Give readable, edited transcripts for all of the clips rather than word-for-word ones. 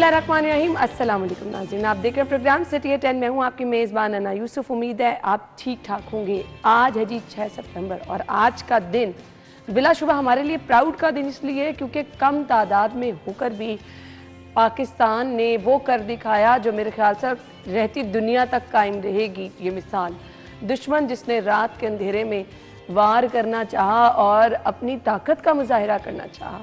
बिस्मिल्लाहिर्रहमानिर्रहीम। अस्सलाम वालेकुम नाज़रीन, आप देख रहे हैं प्रोग्राम सिटी एट 10। मैं हूँ आपकी मेज़बान अना यूसुफ। उम्मीद है आप ठीक ठाक होंगे। आज है जी 6 सितंबर और आज का दिन बिलाशुबा हमारे लिए प्राउड का दिन इसलिए क्योंकि कम तादाद में होकर भी पाकिस्तान ने वो कर दिखाया जो मेरे ख्याल से रहती दुनिया तक कायम रहेगी। ये मिसाल, दुश्मन जिसने रात के अंधेरे में वार करना चाहा और अपनी ताकत का मुजाहिरा करना चाहा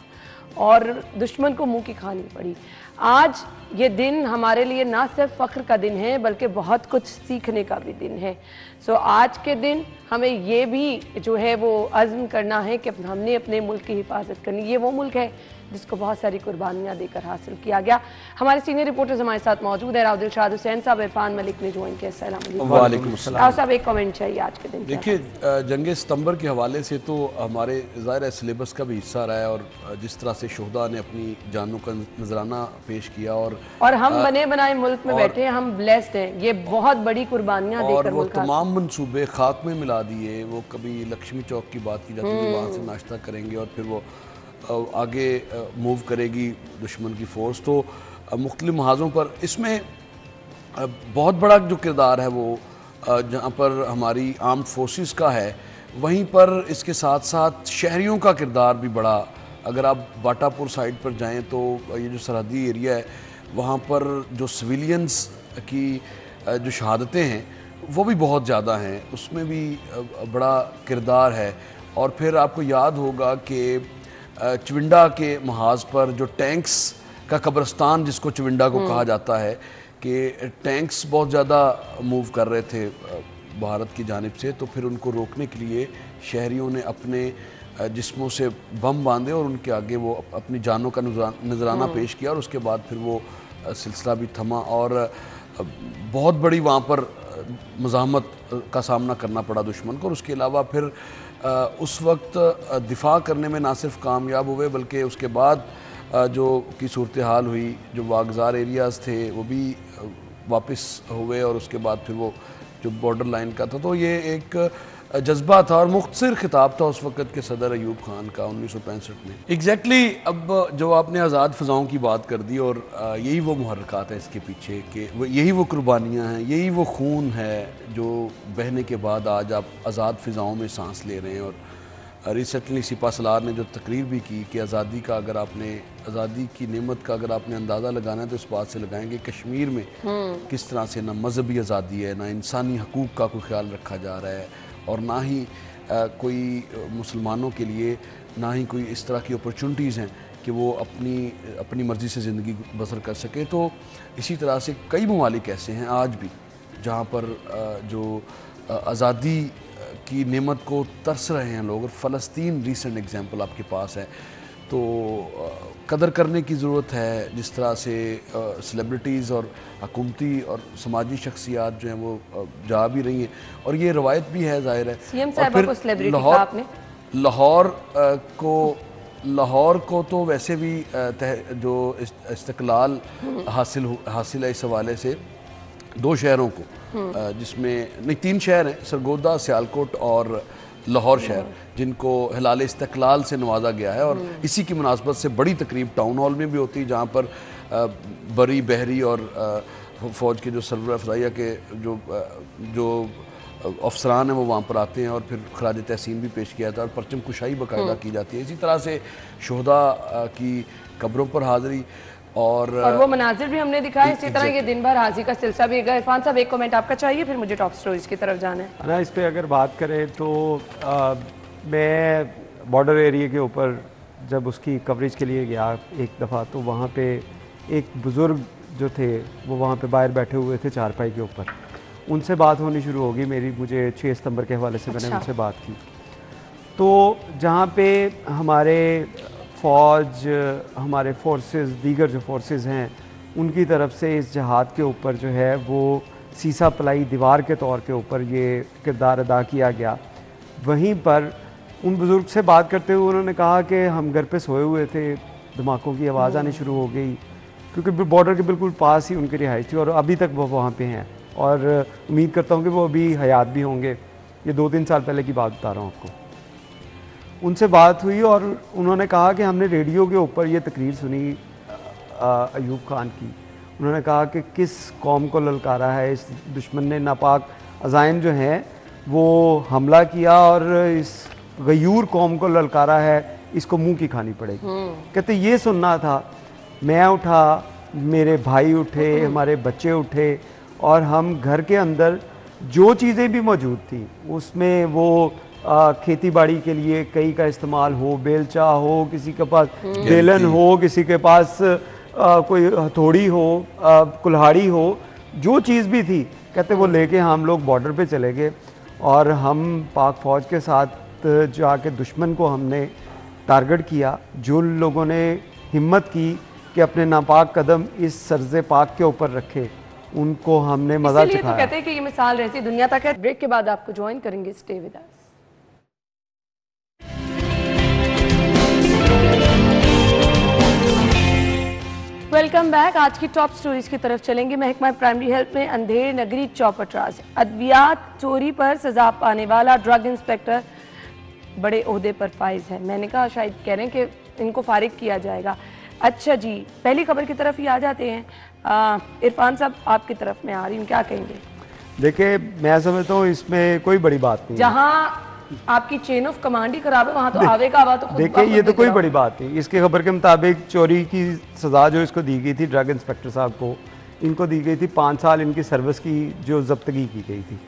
और दुश्मन को मुंह की खानी पड़ी। आज ये दिन हमारे लिए ना सिर्फ फ़ख्र का दिन है बल्कि बहुत कुछ सीखने का भी दिन है। सो आज के दिन हमें ये भी जो है वो अज़्म करना है कि हमने अपने मुल्क की हिफाजत करनी। ये वो मुल्क है जिसको बहुत सारी कुर्बानियाँ देकर हासिल किया गया। हमारे सीनियर रिपोर्टर्स हमारे साथ मौजूद है, राउदिल शाद हुसैन साहब, इरफान मलिक ने ज्वाइन किया। वालेकुम अस्सलाम साहब, एक कमेंट चाहिए आज के दिन। देखिए, जंग सितंबर के हवाले से तो हमारे ज़ाहिर है सिलेबस का भी हिस्सा रहा है और जिस तरह से शोहदा ने अपनी जानों का नजराना पेश किया और हम बने बनाए मुल्क में बैठे हैं, हम ब्लेस्ड हैं। ये बहुत बड़ी कुर्बानियाँ देकर वो तमाम मंसूबे खाक में मिला दिए। वो कभी लक्ष्मी चौक की बात की जाती है, वहाँ से नाश्ता करेंगे और फिर वो आगे मूव करेगी दुश्मन की फ़ोर्स। तो मुख्तलिफ महाज़ों पर इसमें बहुत बड़ा जो किरदार है वो जहाँ पर हमारी आर्म्ड फोर्सेस का है, वहीं पर इसके साथ साथ शहरियों का किरदार भी बड़ा। अगर आप बाटापुर साइड पर जाएं तो ये जो सरहदी एरिया है वहाँ पर जो सिविलियंस की जो शहादतें हैं वो भी बहुत ज़्यादा हैं, उसमें भी बड़ा किरदार है। और फिर आपको याद होगा कि चविंडा के महाज पर जो टैंक्स का कब्रिस्तान जिसको चविंडा को कहा जाता है कि टैंक्स बहुत ज़्यादा मूव कर रहे थे भारत की जानिब से, तो फिर उनको रोकने के लिए शहरियों ने अपने जिस्मों से बम बांधे और उनके आगे वो अपनी जानों का नजराना पेश किया और उसके बाद फिर वो सिलसिला भी थमा और बहुत बड़ी वहाँ पर मज़ाहमत का सामना करना पड़ा दुश्मन को। और उसके अलावा फिर उस वक्त दिफा करने में ना सिर्फ कामयाब हुए बल्कि उसके बाद जो की सूरत हाल हुई, जो वागज़ार एरियाज़ थे वो भी वापस हुए और उसके बाद फिर वो जो बॉर्डर लाइन का था, तो ये एक जज्बा था और मुख्तसर खिताब था उस वक़्त के सदर अयूब खान का 1965 में। एग्जैक्टली अब जो आपने आज़ाद फ़िज़ाओं की बात कर दी और यही वो मुहर्रिकात है इसके पीछे कि यही वो कुर्बानियाँ हैं, यही वो खून है जो बहने के बाद आज आप आज़ाद फ़िज़ाओं में सांस ले रहे हैं। और रिसेंटली सिपा सलार ने जो तकरीर भी की कि आज़ादी का अगर आपने आज़ादी की नेमत का अगर आपने अंदाज़ा लगाना है तो इस बात से लगाएंगे कश्मीर में किस तरह से ना मजहबी आज़ादी है, ना इंसानी हकूक़ का कोई ख्याल रखा जा रहा है और ना ही कोई मुसलमानों के लिए ना ही कोई इस तरह की अपॉर्चुनिटीज़ हैं कि वो अपनी मर्ज़ी से ज़िंदगी बसर कर सके। तो इसी तरह से कई ममालिक ऐसे हैं आज भी जहाँ पर जो आज़ादी की नेमत को तरस रहे हैं लोग, और फ़लस्तीन रीसेंट एग्जाम्पल आपके पास है। तो कदर करने की ज़रूरत है जिस तरह से सेलिब्रिटीज़ और हुकूमती और समाजी शख्सियात जो हैं वो जा भी रही हैं और ये रवायत भी है ज़ाहिर है। सीएम साहब को सेलिब्रिटी कहा आपने? लाहौर को तो वैसे भी जो इस्तक़लाल हासिल है इस हवाले से दो शहरों को जिसमें नहीं 3 शहर हैं, सरगोदा, सियालकोट और लाहौर शहर, जिनको हिलाल इस्तक़लाल से नवाजा गया है। और इसी की मुनासबत से बड़ी तकरीब टाउन हॉल में भी होती है जहाँ पर बरी, बहरी और फ़ौज के जो सरवर अफजाइया के जो अफसरान हैं वो वहाँ पर आते हैं और फिर खराज तहसीन भी पेश किया जाता है और परचम कुशाई बाकायदा की जाती है। इसी तरह से शोहदा की कब्रों पर हाज़िरी और वो मनाजिर भी हमने दिखाए। इसी तरह ये दिन भर हाजिरी का सिलसिला भी है। इरफान साहब, एक कमेंट आपका चाहिए, फिर मुझे टॉप स्टोरीज की तरफ जाना है ना। इस पर अगर बात करें तो मैं बॉर्डर एरिया के ऊपर जब उसकी कवरेज के लिए गया एक दफ़ा, तो वहाँ पे एक बुज़ुर्ग जो थे वो वहाँ पे बाहर बैठे हुए थे चारपाई के ऊपर। उनसे बात होनी शुरू हो गई मेरी, मुझे 6 सितंबर के हवाले से मैंने उनसे बात की। तो जहाँ पे हमारे फ़ौज, हमारे फोर्सेस, दीगर जो फोर्सेस हैं उनकी तरफ से इस जहाद के ऊपर जो है वो सीसा पलाई दीवार के तौर के ऊपर ये किरदार अदा किया गया। वहीं पर उन बुज़ुर्ग से बात करते हुए उन्होंने कहा कि हम घर पे सोए हुए थे, धमाकों की आवाज़ आनी शुरू हो गई, क्योंकि बॉर्डर के बिल्कुल पास ही उनकी रिहाइश थी और अभी तक वो वहाँ पे हैं और उम्मीद करता हूँ कि वो अभी हयात भी होंगे। ये 2-3 साल पहले की बात बता रहा हूँ आपको। उनसे बात हुई और उन्होंने कहा कि हमने रेडियो के ऊपर ये तकरीर सुनी अयूब खान की। उन्होंने कहा कि किस कौम को ललकारा है, इस दुश्मन ने नापाक अज़ाइम जो हैं वो हमला किया और इस गयूर कौम को ललकारा है, इसको मुंह की खानी पड़ेगी। कहते ये सुनना था। मैं उठा, मेरे भाई उठे, हमारे बच्चे उठे और हम घर के अंदर जो चीज़ें भी मौजूद थी उसमें वो खेती बाड़ी के लिए कई का इस्तेमाल हो, बेलचा हो, किसी के पास बेलन हो, किसी के पास कोई हथौड़ी हो, कुल्हाड़ी हो, जो चीज़ भी थी कहते वो लेके हम लोग बॉर्डर पे चले गए और हम पाक फ़ौज के साथ जाके दुश्मन को हमने टारगेट किया। जो लोगों ने हिम्मत की कि अपने नापाक कदम इस सरज़े पाक के ऊपर रखे, उनको हमने मज़ा चखाया। तो कहते हैं कि ये मिसाल रहती है दुनिया तक है। ब्रेक के बाद आपको ज्वाइन करेंगे, stay with us. Welcome back. आज की टॉप स्टोरीज की तरफ चलेंगे। महकमा प्राइमरी हेल्थ में अंधेर नगरी चौपटराज, अद्वियात चोरी पर सजा पाने वाला ड्रग इंस्पेक्टर बड़े ओहदे पर फाइज है। मैंने कहा शायद कह रहे हैं कि इनको फारिग किया जाएगा। अच्छा जी, पहली खबर की तरफ ही आ जाते हैं। इरफान साहब आपकी तरफ में आ रही हूँ, क्या कहेंगे? देखिए, मैं समझता हूँ इसमें कोई बड़ी बात नहीं। जहाँ आपकी चेन ऑफ कमांड ही खराब है वहां तो आवे का आवा तो खुद देखिए ये तो कोई बड़ी बात नहीं। इसके खबर के मुताबिक चोरी की सज़ा जो इसको दी गई थी, ड्रग इंस्पेक्टर साहब को, इनको दी गई थी 5 साल इनकी सर्विस की जो जब्तगी की गई थी।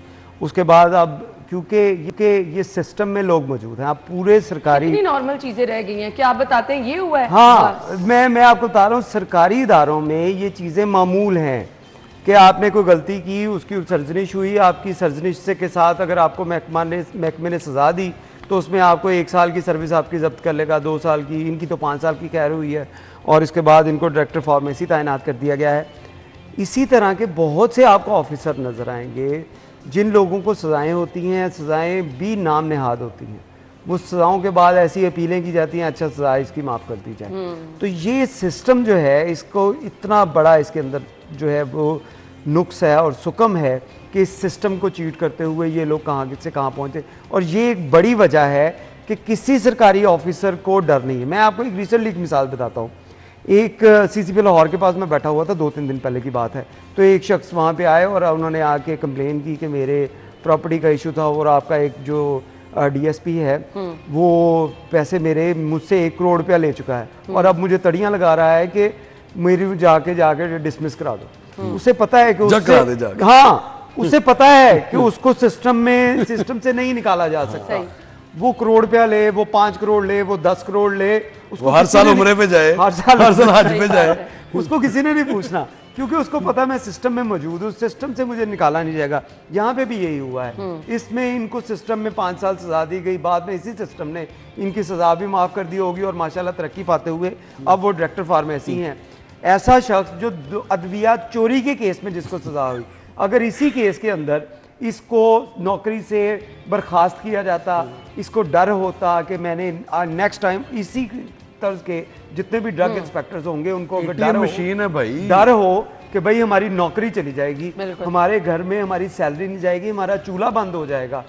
उसके बाद अब क्योंकि ये सिस्टम में लोग मौजूद हैं, आप पूरे सरकारी नॉर्मल चीजें रह गई हैं कि आप बताते हैं ये हुआ है। हाँ, मैं आपको बता रहा हूँ सरकारी इदारों में ये चीज़ें मामूल हैं कि आपने कोई गलती की, उसकी सर्जनिश हुई, आपकी सर्जनिश से के साथ अगर आपको महकमे ने सज़ा दी तो उसमें आपको 1 साल की सर्विस आपकी जब्त कर लेगा, 2 साल की, इनकी तो 5 साल की खैर हुई है और इसके बाद इनको डायरेक्टर फार्मेसी तैनात कर दिया गया है। इसी तरह के बहुत से आपको ऑफिसर नज़र आएंगे जिन लोगों को सज़ाएँ होती हैं, सज़ाएँ भी नाम नहाद होती हैं, वो सज़ाओं के बाद ऐसी अपीलें की जाती हैं, अच्छा सज़ा इसकी माफ़ कर दी जाए। तो ये सिस्टम जो है, इसको इतना बड़ा इसके अंदर जो है वो नुक्स है और सुकम है कि इस सिस्टम को चीट करते हुए ये लोग कहाँ से कहाँ पहुँचे। और ये एक बड़ी वजह है कि किसी सरकारी ऑफिसर को डर नहीं है। मैं आपको एक रिसेंटली एक मिसाल बताता हूँ। एक CCP लाहौर के पास मैं बैठा हुआ था, 2-3 दिन पहले की बात है। तो एक शख्स वहाँ पे आए और उन्होंने आके कंप्लेन की कि मेरे प्रॉपर्टी का इशू था और आपका एक जो DSP है वो पैसे मेरे मुझसे 1 करोड़ रुपया ले चुका है और अब मुझे तड़ियाँ लगा रहा है कि मेरी जाके डिसमिस करा दो। उसे पता है कि उसे पता है कि उसको सिस्टम से नहीं निकाला जा सकता। वो करोड़ रुपया ले, वो 5 करोड़ ले, वो 10 करोड़ ले, उसको हर साल उम्रे पे जाए, हर साल हज पे जाए, उसको किसी ने नहीं पूछना क्योंकि उसको पता मैं सिस्टम में मौजूद हूँ, सिस्टम से मुझे निकाला नहीं जाएगा। यहाँ पे भी यही हुआ है। इसमें इनको सिस्टम में 5 साल सजा दी गई, बाद में इसी सिस्टम ने इनकी सजा भी माफ़ कर दी होगी और माशाल्लाह तरक्की पाते हुए अब वो डायरेक्टर फार्मेसी हैं। ऐसा शख्स जो अद्वियात चोरी के केस में जिसको सजा हुई, अगर इसी केस के अंदर इसको नौकरी से बर्खास्त किया जाता, इसको डर होता कि मैंने नेक्स्ट टाइम इसी तर्ज के जितने भी ड्रग इंस्पेक्टर्स होंगे उनको अगर डर मशीन है भाई, डर हो कि भाई हमारी नौकरी चली जाएगी, हमारे घर में हमारी सैलरी नहीं जाएगी, हमारा चूल्हा बंद हो जाएगा,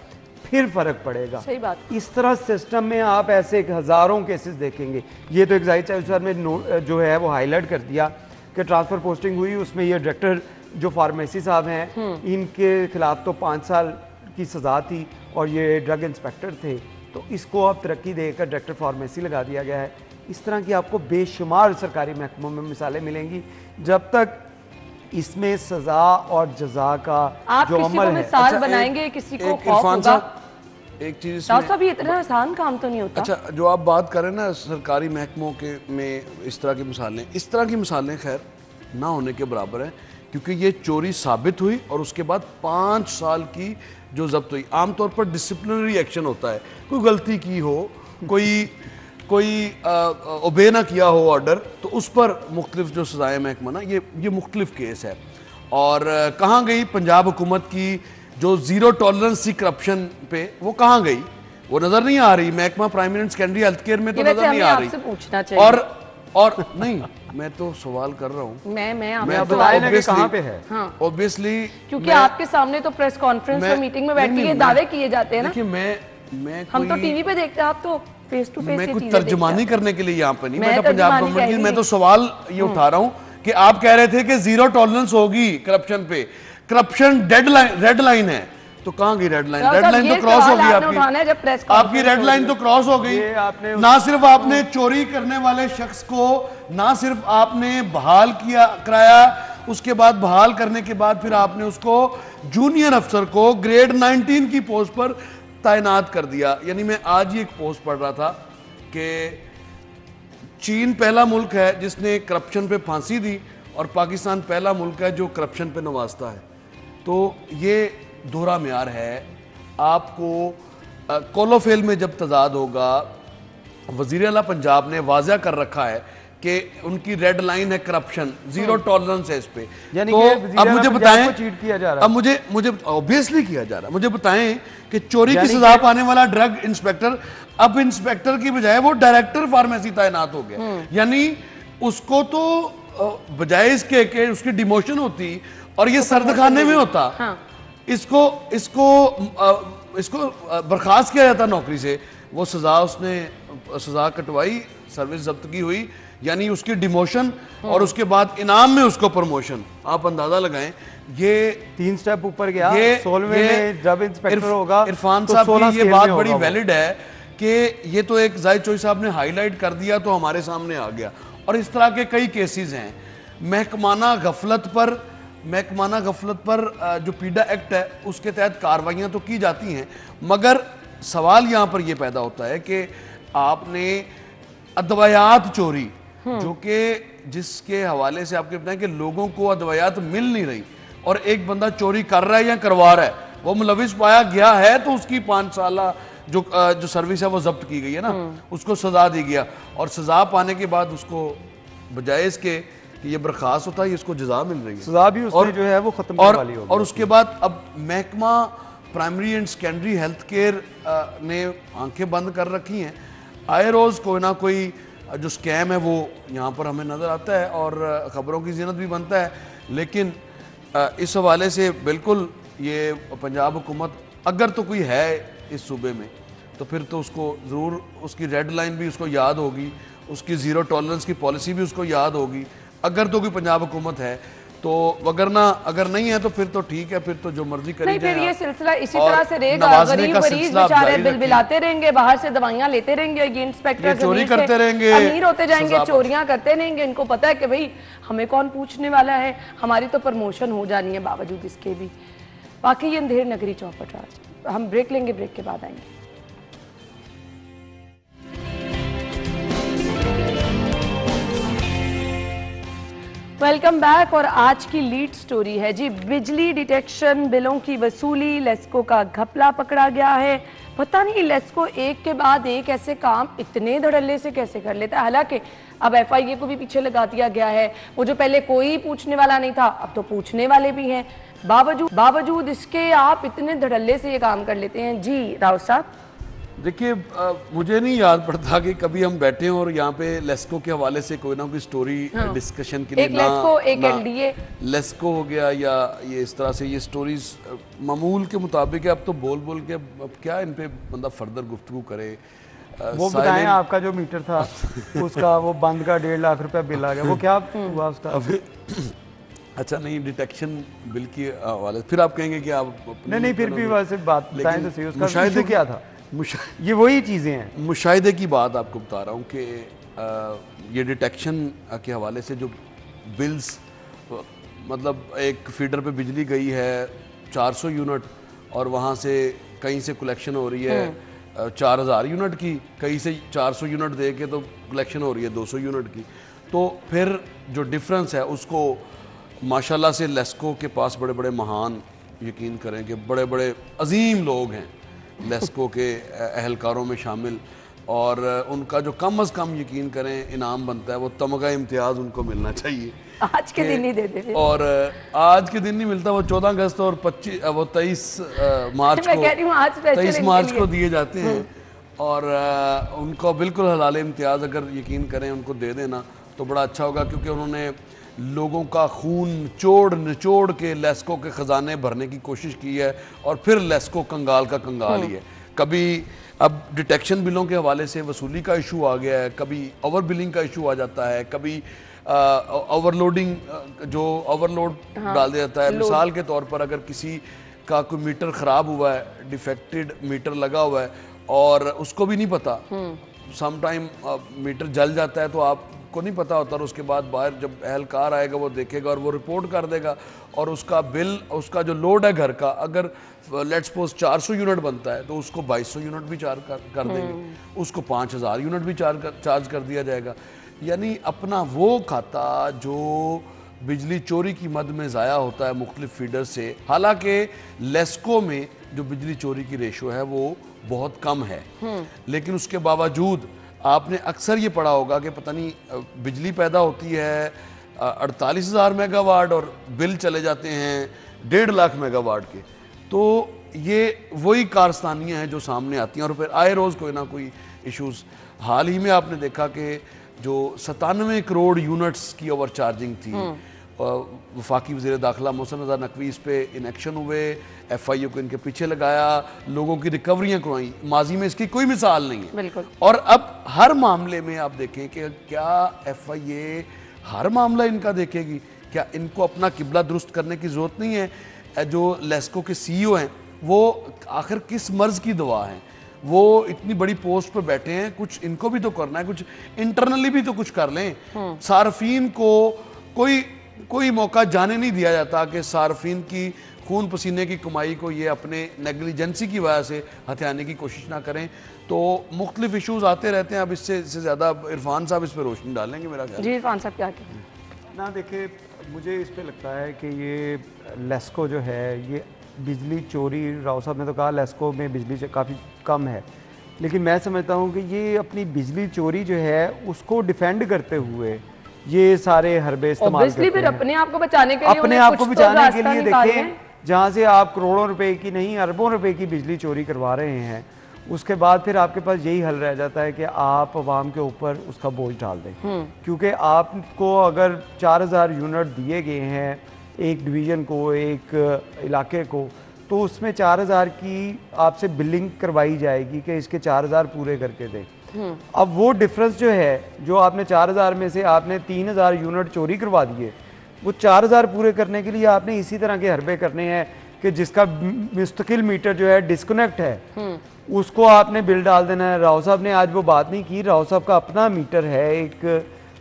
फिर फर्क पड़ेगा। सही बात। इस तरह सिस्टम में आप ऐसे हजारों केसेस देखेंगे। ये तो एक जाहिर सर में जो है वो हाईलाइट कर दिया कि ट्रांसफर पोस्टिंग हुई, उसमें ये डायरेक्टर जो फार्मेसी साहब हैं इनके खिलाफ तो 5 साल की सज़ा थी और ये ड्रग इंस्पेक्टर थे, तो इसको अब तरक्की देकर डायरेक्टर फार्मेसी लगा दिया गया है। इस तरह की आपको बेशुमार सरकारी महकमों में मिसालें मिलेंगी। जब तक इसमें सजा और जजा का जो अमल है, अच्छा, बनाएंगे किसी को खौफ होगा। एक चीज भी इतना आसान काम तो नहीं होता। अच्छा, जो आप बात करें ना सरकारी महकमों के में इस तरह की मिसालें खैर ना होने के बराबर है, क्योंकि ये चोरी साबित हुई और उसके बाद 5 साल की जो जब्त हुई। आमतौर पर डिसिप्लिनरी एक्शन होता है, कोई गलती की हो, कोई ओबे ना किया हो ऑर्डर, तो उस पर मुख्तलिफ जो सजाएं महकमा ना, ये मुख्तलिफ केस है। और कहाँ गई पंजाब हुकूमत की जो जीरो टॉलरेंस थी करप्शन पे, वो कहाँ गई? वो नजर नहीं आ रही। महकमा primary and secondary health care में तो नजर नहीं आ रही। और नहीं, मैं तो सवाल कर रहा हूँ, मैं कहाँ पे है? ऑब्वियसली क्योंकि आपके सामने तो प्रेस कॉन्फ्रेंस में मीटिंग में बैठ के ये दावे किए जाते हैं ना। देखिए मैं हम तो टीवी पे देखते हैं, आप तो फेस टू फेस मैं ये कुछ चीजें तर्जमानी करने के लिए यहाँ पे नहीं मैं बैठा पंजाब तर्जमानी गवर्नमेंट की। कह मैं रही तो सवाल ये उठा रहा हूँ कि आप कह रहे थे कि जीरो टॉलरेंस होगी करप्शन पे, करप्शन रेड लाइन है, तो कहाँ गई रेड लाइन? राव रेड साहब, लाइन ये तो क्रॉस हो सवाल गई आपने उठाना है जब प्रेस आपकी कॉन्फ्रेंस रेड हो लाइन रही तो क्रॉस हो गई। ये आपने ना सिर्फ आपने चोरी करने वाले शख्स को, ना सिर्फ आपने बहाल किया कराया, उसके बाद बहाल करने के बाद फिर आपने उसको जूनियर अफसर को ग्रेड 19 की पोस्ट पर तैनात कर दिया। यानी मैं आज ही एक पोस्ट पढ़ रहा था कि चीन पहला मुल्क है जिसने करप्शन पे फांसी दी और पाकिस्तान पहला मुल्क है जो करप्शन पे नवाजता है। तो ये दोहरा म्यार है। आपको कोलोफेल में जब तजाद होगा, वजीर आला पंजाब ने वाज़ा कर रखा है कि उनकी रेड लाइन है करप्शन, जीरो टॉलरेंस है इस पे। यानी तो कि वज़ीर अब आला मुझे पंजाब बताएं, को चीट किया जा रहा है। अब मुझे ऑब्वियसली किया जा रहा है। मुझे बताएं कि चोरी की यानी सजा पाने वाला ड्रग इंस्पेक्टर अब इंस्पेक्टर की बजाय वो डायरेक्टर फार्मेसी तैनात हो गया। यानी उसको तो बजाय इसके कि उसकी डिमोशन होती और ये सर्दखाने में होता, इसको बर्खास्त किया जाता नौकरी से। वो सजा कटवाई, सर्विस जब्त की हुई, यानी उसकी डिमोशन और उसके बाद इनाम में उसको प्रमोशन। आप अंदाजा लगाएं, ये 3 स्टेप ऊपर गया। ये 16वें में जब इंस्पेक्टर होगा इरफान तो साहब 16 की ये स्केल बात में बड़ी होगा वो। वैलिड है कि ये तो एक जाहिद चोई साहब ने हाईलाइट कर दिया तो हमारे सामने आ गया। और इस तरह के कई केसेस हैं। महकमाना गफलत पर जो पीडा एक्ट है उसके तहत कार्रवाइयां तो की जाती हैं, मगर सवाल यहाँ पर यह पैदा होता है कि आपने अदवायात चोरी, जो कि जिसके हवाले से आपके बताएं कि लोगों को अदवायात मिल नहीं रही और एक बंदा चोरी कर रहा है या करवा रहा है, वो मुलविस पाया गया है तो उसकी 5 साल जो सर्विस है वो जब्त की गई है ना, उसको सजा दी गया। और सजा पाने के बाद उसको बजाय इसके कि ये बर्खास्त होता है, इसको जजा मिल रही है, सजा भी उसने जो है वो खत्म करने वाली होगी। और उसके बाद अब महकमा primary and secondary health care ने आंखें बंद कर रखी हैं। आए रोज़ कोई ना कोई जो स्कैम है वो यहाँ पर हमें नज़र आता है और ख़बरों की ज़ीनत भी बनता है। लेकिन इस हवाले से बिल्कुल ये पंजाब हुकूमत अगर तो कोई है इस सूबे में तो फिर तो उसको ज़रूर उसकी रेड लाइन भी उसको याद होगी, उसकी ज़ीरो टॉलरेंस की पॉलिसी भी उसको याद होगी अगर तो कोई पंजाब हुकूमत है तो। वगरना अगर नहीं है तो फिर तो ठीक है, फिर तो जो मर्जी करी नहीं, जाए। फिर ये सिलसिला इसी और तरह से रहेगा। नवाजने गरीब का मरीज सिलसिला आप बेचारे जारी बिल रखिए। बिलाते रहेंगे, बाहर से दवाइयां लेते रहेंगे, ये इंस्पेक्टर ये चोरी जमीन से करते रहेंगे, अमीर होते जाएंगे, सजा चोरियां करते रहेंगे। इनको पता है कि भाई हमें कौन पूछने वाला है, हमारी तो प्रमोशन हो जानी है बावजूद इसके भी। बाकी ये अंधेर नगरी चौपट राज। हम ब्रेक लेंगे, ब्रेक के बाद आएंगे। Welcome back. और आज की लीड स्टोरी है जी, बिजली डिटेक्शन बिलों की वसूली, लेस्को का घपला पकड़ा गया है। पता नहीं लेस्को एक के बाद एक ऐसे काम इतने धड़ल्ले से कैसे कर लेता है। हालांकि अब एफआईए को भी पीछे लगा दिया गया है। वो जो पहले कोई पूछने वाला नहीं था, अब तो पूछने वाले भी हैं। बावजूद इसके आप इतने धड़ल्ले से ये काम कर लेते हैं जी राव साहब। देखिए, मुझे नहीं याद पड़ता कि कभी हम बैठे हों और यहाँ पे लेस्को के हवाले से कोई ना कोई स्टोरी डिस्कशन के लिए एक लेस्को, एक एलडीए, लेस्को हो गया या ये इस तरह से ये स्टोरीज मामूल के मुताबिक है। अब तो बोल के अब क्या इन पे बंदा फर्दर गुफ्तगू करे। वो बताएं आपका जो मीटर था उसका वो बंद का 1.5 लाख रुपया बिल आ गया, वो क्या हुआ उसका? अच्छा नहीं, डिटेक्शन बिल की हवाले फिर आप कहेंगे कि आप नहीं फिर भी वैसे बात बताएं तो सही, उसका मुशाहिदे क्या था? ये वही चीज़ें हैं, मुशाहिदे की बात आपको बता रहा हूँ कि ये डिटेक्शन के हवाले से जो बिल्स, मतलब एक फीडर पे बिजली गई है 400 यूनिट और वहाँ से कहीं से कलेक्शन हो रही है 4000 यूनिट की, कहीं से 400 यूनिट दे के तो कलेक्शन हो रही है 200 यूनिट की। तो फिर जो डिफरेंस है उसको माशाल्लाह से लेस्को के पास बड़े बड़े महान, यकीन करें कि बड़े बड़े अजीम लोग हैं लेस्को के अहलकारों में शामिल, और उनका जो कम अज़ कम यकीन करें इनाम बनता है वो तमगा इम्तियाज़ उनको मिलना चाहिए। आज के दिन ही दे दे। और आज के दिन नहीं मिलता, वो 14 अगस्त और 23 मार्च को 23 मार्च को दिए जाते हैं। और उनको बिल्कुल हलाल इम्तियाज़ अगर यकीन करें उनको दे देना तो बड़ा अच्छा होगा, क्योंकि उन्होंने लोगों का खून निचोड़ के लेस्को के ख़जाने भरने की कोशिश की है और फिर लेस्को कंगाल का कंगाल ही है। कभी अब डिटेक्शन बिलों के हवाले से वसूली का इशू आ गया है, कभी ओवर बिलिंग का इशू आ जाता है, कभी ओवरलोडिंग जो ओवरलोड डाल दिया जाता है। मिसाल के तौर पर अगर किसी का कोई मीटर ख़राब हुआ है, डिफेक्टेड मीटर लगा हुआ है और उसको भी नहीं पता, सम टाइम मीटर जल जाता है तो आपको नहीं पता होता, और उसके बाद बाहर जब एहलकार आएगा वो देखेगा और वो रिपोर्ट कर देगा, और उसका बिल, उसका जो लोड है घर का, अगर लेट्स सपोज 400 यूनिट बनता है तो उसको 2200 यूनिट भी चार्ज कर देंगे, उसको 5000 यूनिट भी चार्ज कर दिया जाएगा। यानी अपना वो खाता जो बिजली चोरी की मद में ज़ाया होता है मुख्तलिफ फीडर से, हालांकि लेस्को में जो बिजली चोरी की रेशो है वो बहुत कम है, लेकिन उसके बावजूद आपने अक्सर ये पढ़ा होगा कि पता नहीं बिजली पैदा होती है 48,000 मेगावाट और बिल चले जाते हैं 1.5 लाख मेगावाट के। तो ये वही कारस्तानियाँ हैं जो सामने आती हैं और फिर आए रोज़ कोई ना कोई इश्यूज़। हाल ही में आपने देखा कि जो 97 करोड़ यूनिट्स की ओवर चार्जिंग थी, वफाकी वज़ीर दाखिला मोहसिन रज़ा नकवी इस पे इनेक्शन हुए, FIU को इनके पीछे लगाया, लोगों की रिकवरियाँ करवाई, माजी में इसकी कोई मिसाल नहीं है। बिल्कुल। और अब हर मामले में आप देखें कि क्या FIA हर मामला इनका देखेगी? क्या इनको अपना किबला दुरुस्त करने की ज़रूरत नहीं है? जो लेस्को के CEO हैं वो आखिर किस मर्ज़ की दवा हैं? वो इतनी बड़ी पोस्ट पर बैठे हैं, कुछ इनको भी तो करना है, कुछ इंटरनली भी तो कुछ कर लें। सार्फिन को कोई मौका जाने नहीं दिया जाता कि सार्फिन की खून पसीने की कमाई को ये अपने नेग्लिजेंसी की वजह से हथियाने की कोशिश ना करें। तो मुख्तलिफ इशूज़ आते रहते हैं। अब इससे ज़्यादा इरफान साहब इस पर रोशनी डालेंगे मेरा ख्याल। जी इरफान साहब क्या कहते हैं? ना देखिए, मुझे इस पे लगता है कि ये लेस्को जो है ये बिजली चोरी, राव साहब ने तो कहा लेस्को में बिजली काफ़ी कम है, लेकिन मैं समझता हूँ कि ये अपनी बिजली चोरी जो है उसको डिफेंड करते हुए ये सारे हरबे इस्तेमाल करते फिर हैं अपने आप को बचाने के लिए, अपने आप को तो बचाने के लिए। देखें, जहाँ से आप करोड़ों रुपए की नहीं अरबों रुपए की बिजली चोरी करवा रहे हैं, उसके बाद फिर आपके पास यही हल रह जाता है कि आप अवाम के ऊपर उसका बोझ डाल दें। क्योंकि आपको अगर 4000 यूनिट दिए गए हैं एक डिवीज़न को, एक इलाके को, तो उसमें 4000 की आपसे बिलिंग करवाई जाएगी कि इसके 4000 पूरे करके दें। अब वो डिफरेंस जो है, जो आपने 4000 में से आपने 3000 यूनिट चोरी करवा दिए, वो 4000 पूरे करने के लिए आपने इसी तरह के हरबे करने हैं कि जिसका मुस्तकिल मीटर जो है डिस्कनेक्ट है उसको आपने बिल डाल देना है। राव साहब ने आज वो बात नहीं की। राव साहब का अपना मीटर है एक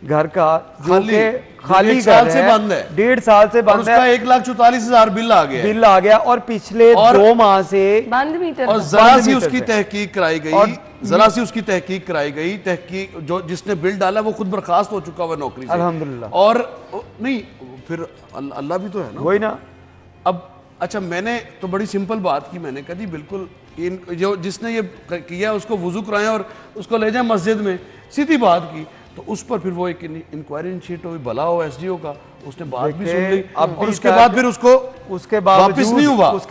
घर का जो कि खाली साल से बंद है, 1.5 साल से बंद है, 1,44,000 बिल आ गया और पिछले 2 माह से बंद मीटर, और जरा सी उसकी तहकीक कराई गई, तहकीक जो जिसने बिल डाला वो खुद बर्खास्त हो चुका हुआ नौकरी से अल्हम्दुलिल्लाह। और नहीं फिर अल्लाह भी तो है ना, वही ना। अब अच्छा, मैंने तो बड़ी सिंपल बात की, मैंने कहा जी बिल्कुल जो जिसने ये किया उसको वुजू कराएं और उसको ले जाए मस्जिद में, सीधी बात की। तो उस पर फिर वो एक इंक्वायरी इनिशिएट हुई, भला हो SDO का, उसने बात भी सुन ली और उसके बाद फिर उसके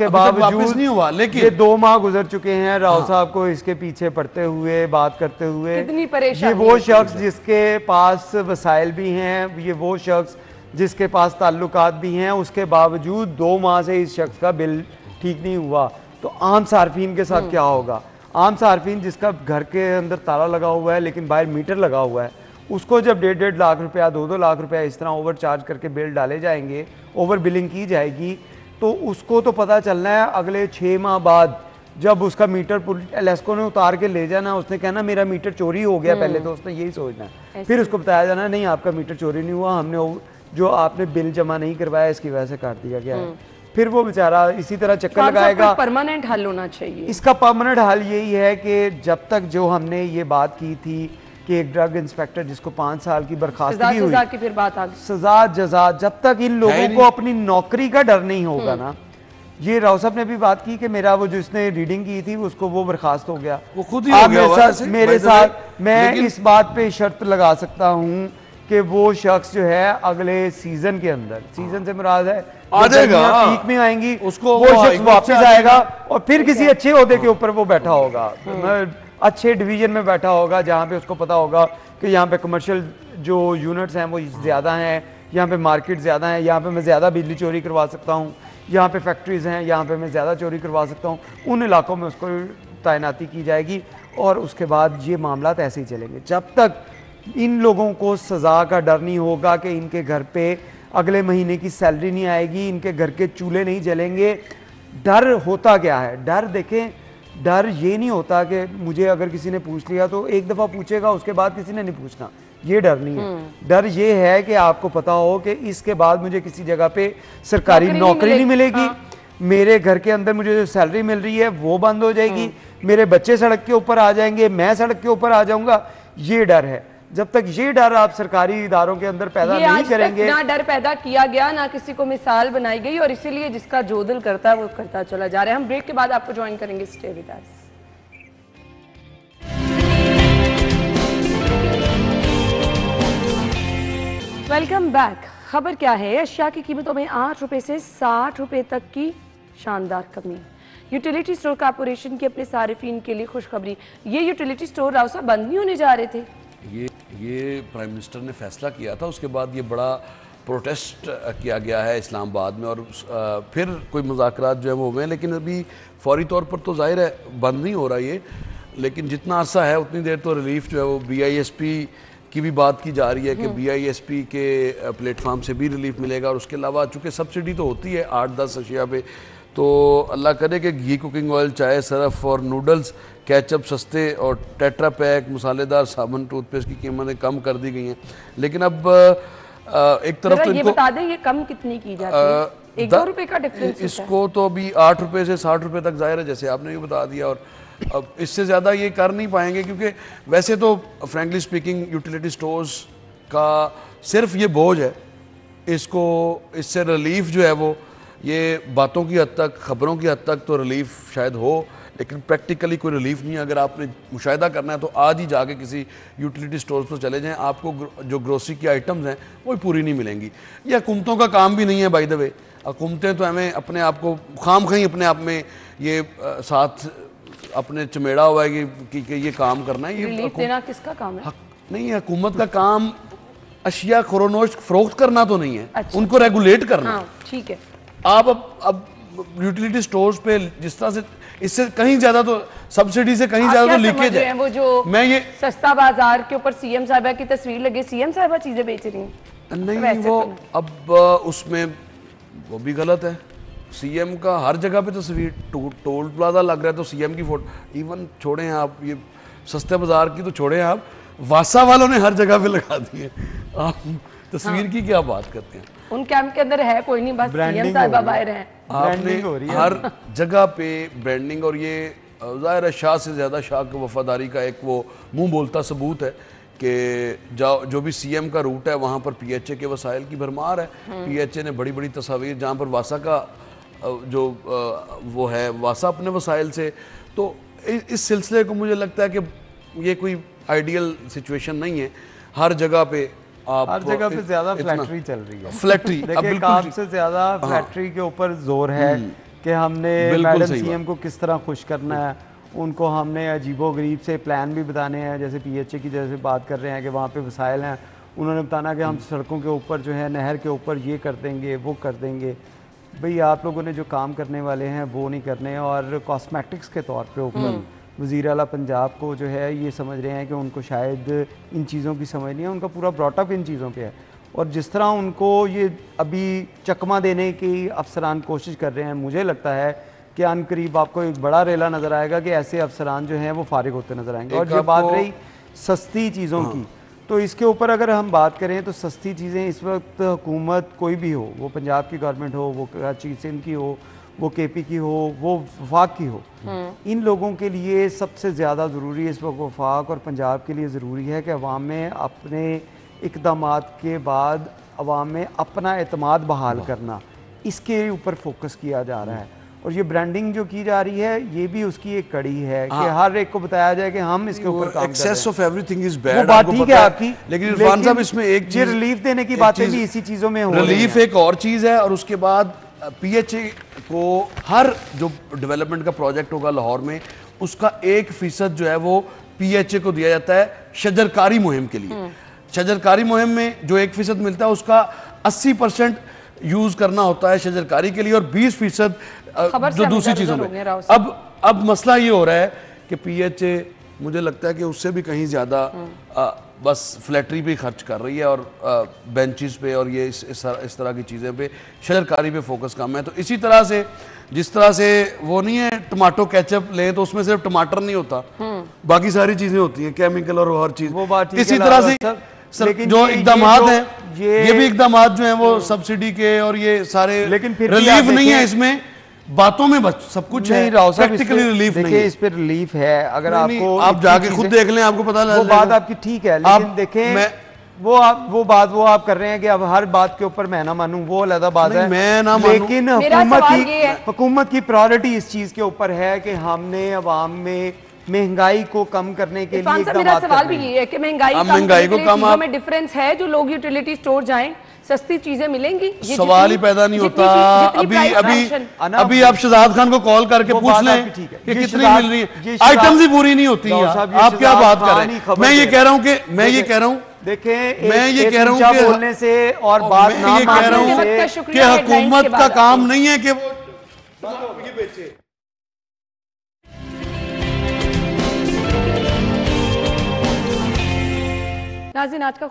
वापस नहीं हुआ। लेकिन ये 2 माह गुजर चुके हैं राव साहब को इसके पीछे पड़ते हुए, बात करते हुए। कितनी परेशानी। ये वो शख्स जिसके पास वसाइल भी हैं, ये वो शख्स जिसके पास ताल्लुकात भी हैं, उसके बावजूद 2 माह से इस शख्स का बिल ठीक नहीं हुआ। तो आम सार्फिन के साथ क्या होगा? आम सार्फिन जिसका घर के अंदर ताला लगा हुआ है लेकिन बाहर मीटर लगा हुआ है, उसको जब 1.5 लाख रुपया, 2-2 लाख रुपया इस तरह ओवर चार्ज करके बिल डाले जाएंगे, ओवर बिलिंग की जाएगी, तो उसको तो पता चलना है अगले 6 माह बाद जब उसका मीटर लेस्को ने उतार के ले जाना, उसने कहना मेरा मीटर चोरी हो गया। पहले तो उसने यही सोचना है, फिर उसको बताया जाना नहीं आपका मीटर चोरी नहीं हुआ, हमने जो आपने बिल जमा नहीं करवाया इसकी वजह से काट दिया गया है। फिर वो बेचारा इसी तरह चक्कर लगाएगा। परमानेंट हल होना चाहिए इसका। परमानेंट हल यही है कि जब तक जो हमने ये बात की थी कि एक ड्रग इंस्पेक्टर जिसको 5 साल की बर्खास्तगी हुई, की फिर बात आ गई, सजा जजा, जब तक इन लोगों को अपनी नौकरी का डर नहीं होगा ना। ये राव साहब ने भी बात की कि मेरा वो जिसने रीडिंग की थी उसको वो बर्खास्त हो गया, वो खुद ही हो गया। मेरे साथ मैं इस बात पे शर्त लगा सकता हूँ कि वो शख्स जो है अगले सीजन के अंदर, सीजन से मुराद है आ जाएगा, पीक में आएंगी, उसको वो शख्स वापस आएगा और फिर किसी अच्छे ओहदे के ऊपर वो बैठा होगा, अच्छे डिवीजन में बैठा होगा, जहाँ पे उसको पता होगा कि यहाँ पे कमर्शियल जो यूनिट्स हैं वो ज़्यादा हैं, यहाँ पे मार्केट ज़्यादा है, यहाँ पे मैं ज़्यादा बिजली चोरी करवा सकता हूँ, यहाँ पे फैक्ट्रीज़ हैं, यहाँ पे मैं ज़्यादा चोरी करवा सकता हूँ। उन इलाकों में उसको तैनाती की जाएगी और उसके बाद ये मामला ऐसे ही चलेंगे। जब तक इन लोगों को सज़ा का डर नहीं होगा कि इनके घर पे अगले महीने की सैलरी नहीं आएगी, इनके घर के चूल्हे नहीं जलेंगे। डर होता क्या है? डर देखें, डर ये नहीं होता कि मुझे अगर किसी ने पूछ लिया तो एक दफ़ा पूछेगा, उसके बाद किसी ने नहीं पूछना, ये डर नहीं है। डर ये है कि आपको पता हो कि इसके बाद मुझे किसी जगह पे सरकारी नौकरी नहीं मिलेगी, मेरे घर के अंदर मुझे जो सैलरी मिल रही है वो बंद हो जाएगी, मेरे बच्चे सड़क के ऊपर आ जाएंगे, मैं सड़क के ऊपर आ जाऊंगा, ये डर है। जब तक ये डर आप सरकारी इदारों के अंदर पैदा नहीं करेंगे, ना डर पैदा किया गया, ना किसी को मिसाल बनाई गई, और इसीलिए जिसका जो दिल करता है वो करता चला जा रहा है। हम ब्रेक के बाद आपको ज्वाइन करेंगे, stay with us. Welcome back. खबर क्या है? अशिया की कीमतों में 8 रुपए से 60 रुपए तक की शानदार कमी। यूटिलिटी स्टोर कॉर्पोरेशन की अपने सारिफीन के लिए खुशखबरी। ये यूटिलिटी स्टोर राव साहब बंद नहीं होने जा रहे थे। ये प्राइम मिनिस्टर ने फैसला किया था, उसके बाद ये बड़ा प्रोटेस्ट किया गया है इस्लामाबाद में, और फिर कोई मुज़ाकरात जो है वो हुए, लेकिन अभी फौरी तौर पर तो जाहिर है बंद नहीं हो रहा ये, लेकिन जितना अरसा है उतनी देर तो रिलीफ जो है वो BISP की भी बात की जा रही है कि BISP के प्लेटफार्म से भी रिलीफ मिलेगा, और उसके अलावा चूँकि सब्सिडी तो होती है 8-10 अशिया पे, तो अल्लाह करे कि घी, कुकिंग ऑयल, चाय, सरफ और नूडल्स, केचप सस्ते, और टेट्रा पैक, मसालेदार साबुन, टूथपेस्ट की कीमतें कम कर दी गई हैं। लेकिन अब एक तरफ तो ये बता दें ये कम कितनी की जाती है? 1-2 रुपए का डिफरेंस इसको तो अभी 8 रुपए से 60 रुपए तक जाहिर है, जैसे आपने भी बता दिया, और अब इससे ज़्यादा ये कर नहीं पाएंगे, क्योंकि वैसे तो फ्रेंकली स्पीकिंग यूटिलिटी स्टोर्स का सिर्फ ये बोझ है, इससे रिलीफ जो है वो ये बातों की हद तक, खबरों की हद तक तो रिलीफ शायद हो, लेकिन प्रैक्टिकली कोई रिलीफ नहीं है। अगर आपने मुशाहिदा करना है तो आज ही जाके किसी यूटिलिटी स्टोर्स पर चले जाएं, आपको जो ग्रोसरी की आइटम्स हैं वो पूरी नहीं मिलेंगी। ये हुकूमतों का काम भी नहीं है, बाय द वे। हुकूमतें तो हमें अपने आप को खाम खई अपने आप में ये साथ अपने चमेड़ा हुआ है कि ये काम करना है। ये रिलीफ देना किसका काम है? नहीं है, हुकूमत का काम अशिया खरोनोश फरोख्त करना तो नहीं है। अच्छा। उनको रेगुलेट करना। हाँ, ठीक है। आप अब यूटिलिटी स्टोर्स पे जिस तरह से, इससे कहीं ज्यादा तो सब्सिडी से कहीं ज्यादा तो लीकेज है। वो जो मैं ये सस्ता बाजार के ऊपर CM साहिबा की तस्वीर लगे, CM साहिबा चीजें बेच रही हैं। नहीं, वो अब उसमें वो भी गलत है। CM का हर जगह पे तस्वीर, टोल प्लाजा लग रहा है तो CM की फोटो, इवन छोड़ें आप ये सस्ते बाजार की तो छोड़ें, आप वासा वालों ने हर जगह पे लगा दी है। आप तस्वीर की क्या बात करते हैं? उन कैंप के अंदर है कोई नहीं, बस CM साहिबा बाहर हैं। आपने हर जगह पे ब्रांडिंग, और ये ज़ाहिर है शाह से ज़्यादा शाह की वफादारी का एक वो मुंह बोलता सबूत है कि जो भी CM का रूट है वहाँ पर PHA के वसाइल की भरमार है। PHA ने बड़ी बड़ी तस्वीर, जहाँ पर वासा का जो वो है, वासा अपने वसाइल से, तो इस सिलसिले को मुझे लगता है कि ये कोई आइडियल सिचुएशन नहीं है। हर जगह पे आप, हर जगह पे ज्यादा फ्लैटरी चल रही है। फ्लैटरी देखिए, काम से ज्यादा फ्लैटरी के ऊपर जोर है कि हमने मैडम CM को किस तरह खुश करना है, उनको हमने अजीबोगरीब से प्लान भी बताने हैं। जैसे PHA की जैसे बात कर रहे हैं कि वहाँ पे वसाइल हैं, उन्होंने बताना कि हम सड़कों के ऊपर जो है, नहर के ऊपर ये कर देंगे, वो कर देंगे। भाई आप लोगों ने जो काम करने वाले हैं वो नहीं करने। और कॉस्मेटिक्स के तौर पे ऊपर वज़ीर आला पंजाब को जो है ये समझ रहे हैं कि उनको शायद इन चीज़ों की समझ नहीं है, उनका पूरा ब्रॉटअप इन चीज़ों पे है। और जिस तरह उनको ये अभी चकमा देने की अफसरान कोशिश कर रहे हैं, मुझे लगता है कि अनकरीब आपको एक बड़ा रेला नज़र आएगा कि ऐसे अफसरान जो हैं वो फारिग होते नज़र आएंगे। और जो बात रही सस्ती चीज़ों की, तो इसके ऊपर अगर हम बात करें तो सस्ती चीज़ें इस वक्त हुकूमत कोई भी हो, वो पंजाब की गवर्नमेंट हो, वो कराची सिंध की हो, वो KP की हो, वो वफाक की हो, इन लोगों के लिए सबसे ज़्यादा ज़रूरी इस वक्त वफाक और पंजाब के लिए ज़रूरी है कि अवाम में अपने इक़दामात के बाद अवाम में अपना एतमाद बहाल करना, इसके ऊपर फोकस किया जा रहा है। और ये ब्रांडिंग जो की जा रही है ये भी उसकी एक कड़ी है कि हर एक को बताया जाए कि हम इसके ऊपर काम कर रहे हैं। Excess of everything is bad, वो बात ठीक है आपकी, लेकिन इरफान साहब इसमें एक चीज, रिलीफ देने की बातें भी इसी चीज़ों में हो रही हैं। रिलीफ एक और चीज़ है, और उसके बाद PHA को हर जो डेवलपमेंट का प्रोजेक्ट होगा लाहौर में, उसका 1% जो है वो PHA को दिया जाता है शजरकारी मुहिम के लिए। शजरकारी मुहिम में जो 1% मिलता है उसका 80% यूज करना होता है शजरकारी के लिए, और 20% जो दूसरी चीजों में। अब मसला ये हो रहा है कि PHA मुझे लगता है कि उससे भी कहीं ज़्यादा बस फ्लैटरी पे खर्च कर रही है और बेंचेस पे और ये इस तरह की चीज़ें पे, शजरकारी पे फोकस कम है। तो इसी तरह से जिस तरह से वो नहीं है टमाटो केचप ले तो उसमें सिर्फ टमाटर नहीं होता, बाकी सारी चीज़ें होती हैं, केमिकल और हर चीज़। वो बात ठीक इसी है तरह से लेकिन जो इकदामात हैं ये भी इकदामात जो हैं वो सब्सिडी के और ये सारे, लेकिन फिर रिलीफ नहीं है इसमें, बातों में बस सब कुछ है, प्रैक्टिकली रिलीफ नहीं है। इस पे रिलीफ है। अगर आपको आप जाके खुद देख लें, आपको पता लग वो बात आपकी ठीक है, लेकिन देखें वो आप कर रहे हैं कि अब हर बात के ऊपर मैं ना मानूं, वो अलग बात है। मैं ना मानूं, लेकिन हुकूमत की प्रायोरिटी इस चीज के ऊपर है कि हमने अवाम में महंगाई को कम करने के लिए मेरा सवाल भी ये है कि महंगाई को कम में डिफरेंस है, जो लोग यूटिलिटी स्टोर जाएं सस्ती चीजें मिलेंगी, सवाल ही पैदा नहीं होता। अभी आप शहजाद खान को कॉल करके पूछ लें कि कितनी मिल रही है, आइटम्स ही पूरी नहीं होती है। आप क्या बात कर रहे हैं? मैं ये कह रहा हूँ देखें, मैं ये कह रहा हूँ कि बोलने से और बात ना मानने से कि हुकूमत का काम नहीं है कि वो बेचे। नाज़रीन, आज का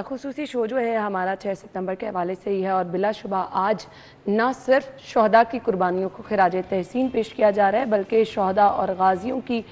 खुसूसी शो जो है हमारा 6 सितंबर के हवाले से ही है और बिलाशुबा आज न सिर्फ शहदा की कुर्बानियों को खिराज तहसीन पेश किया जा रहा है, बल्कि शहदा और गाजियों की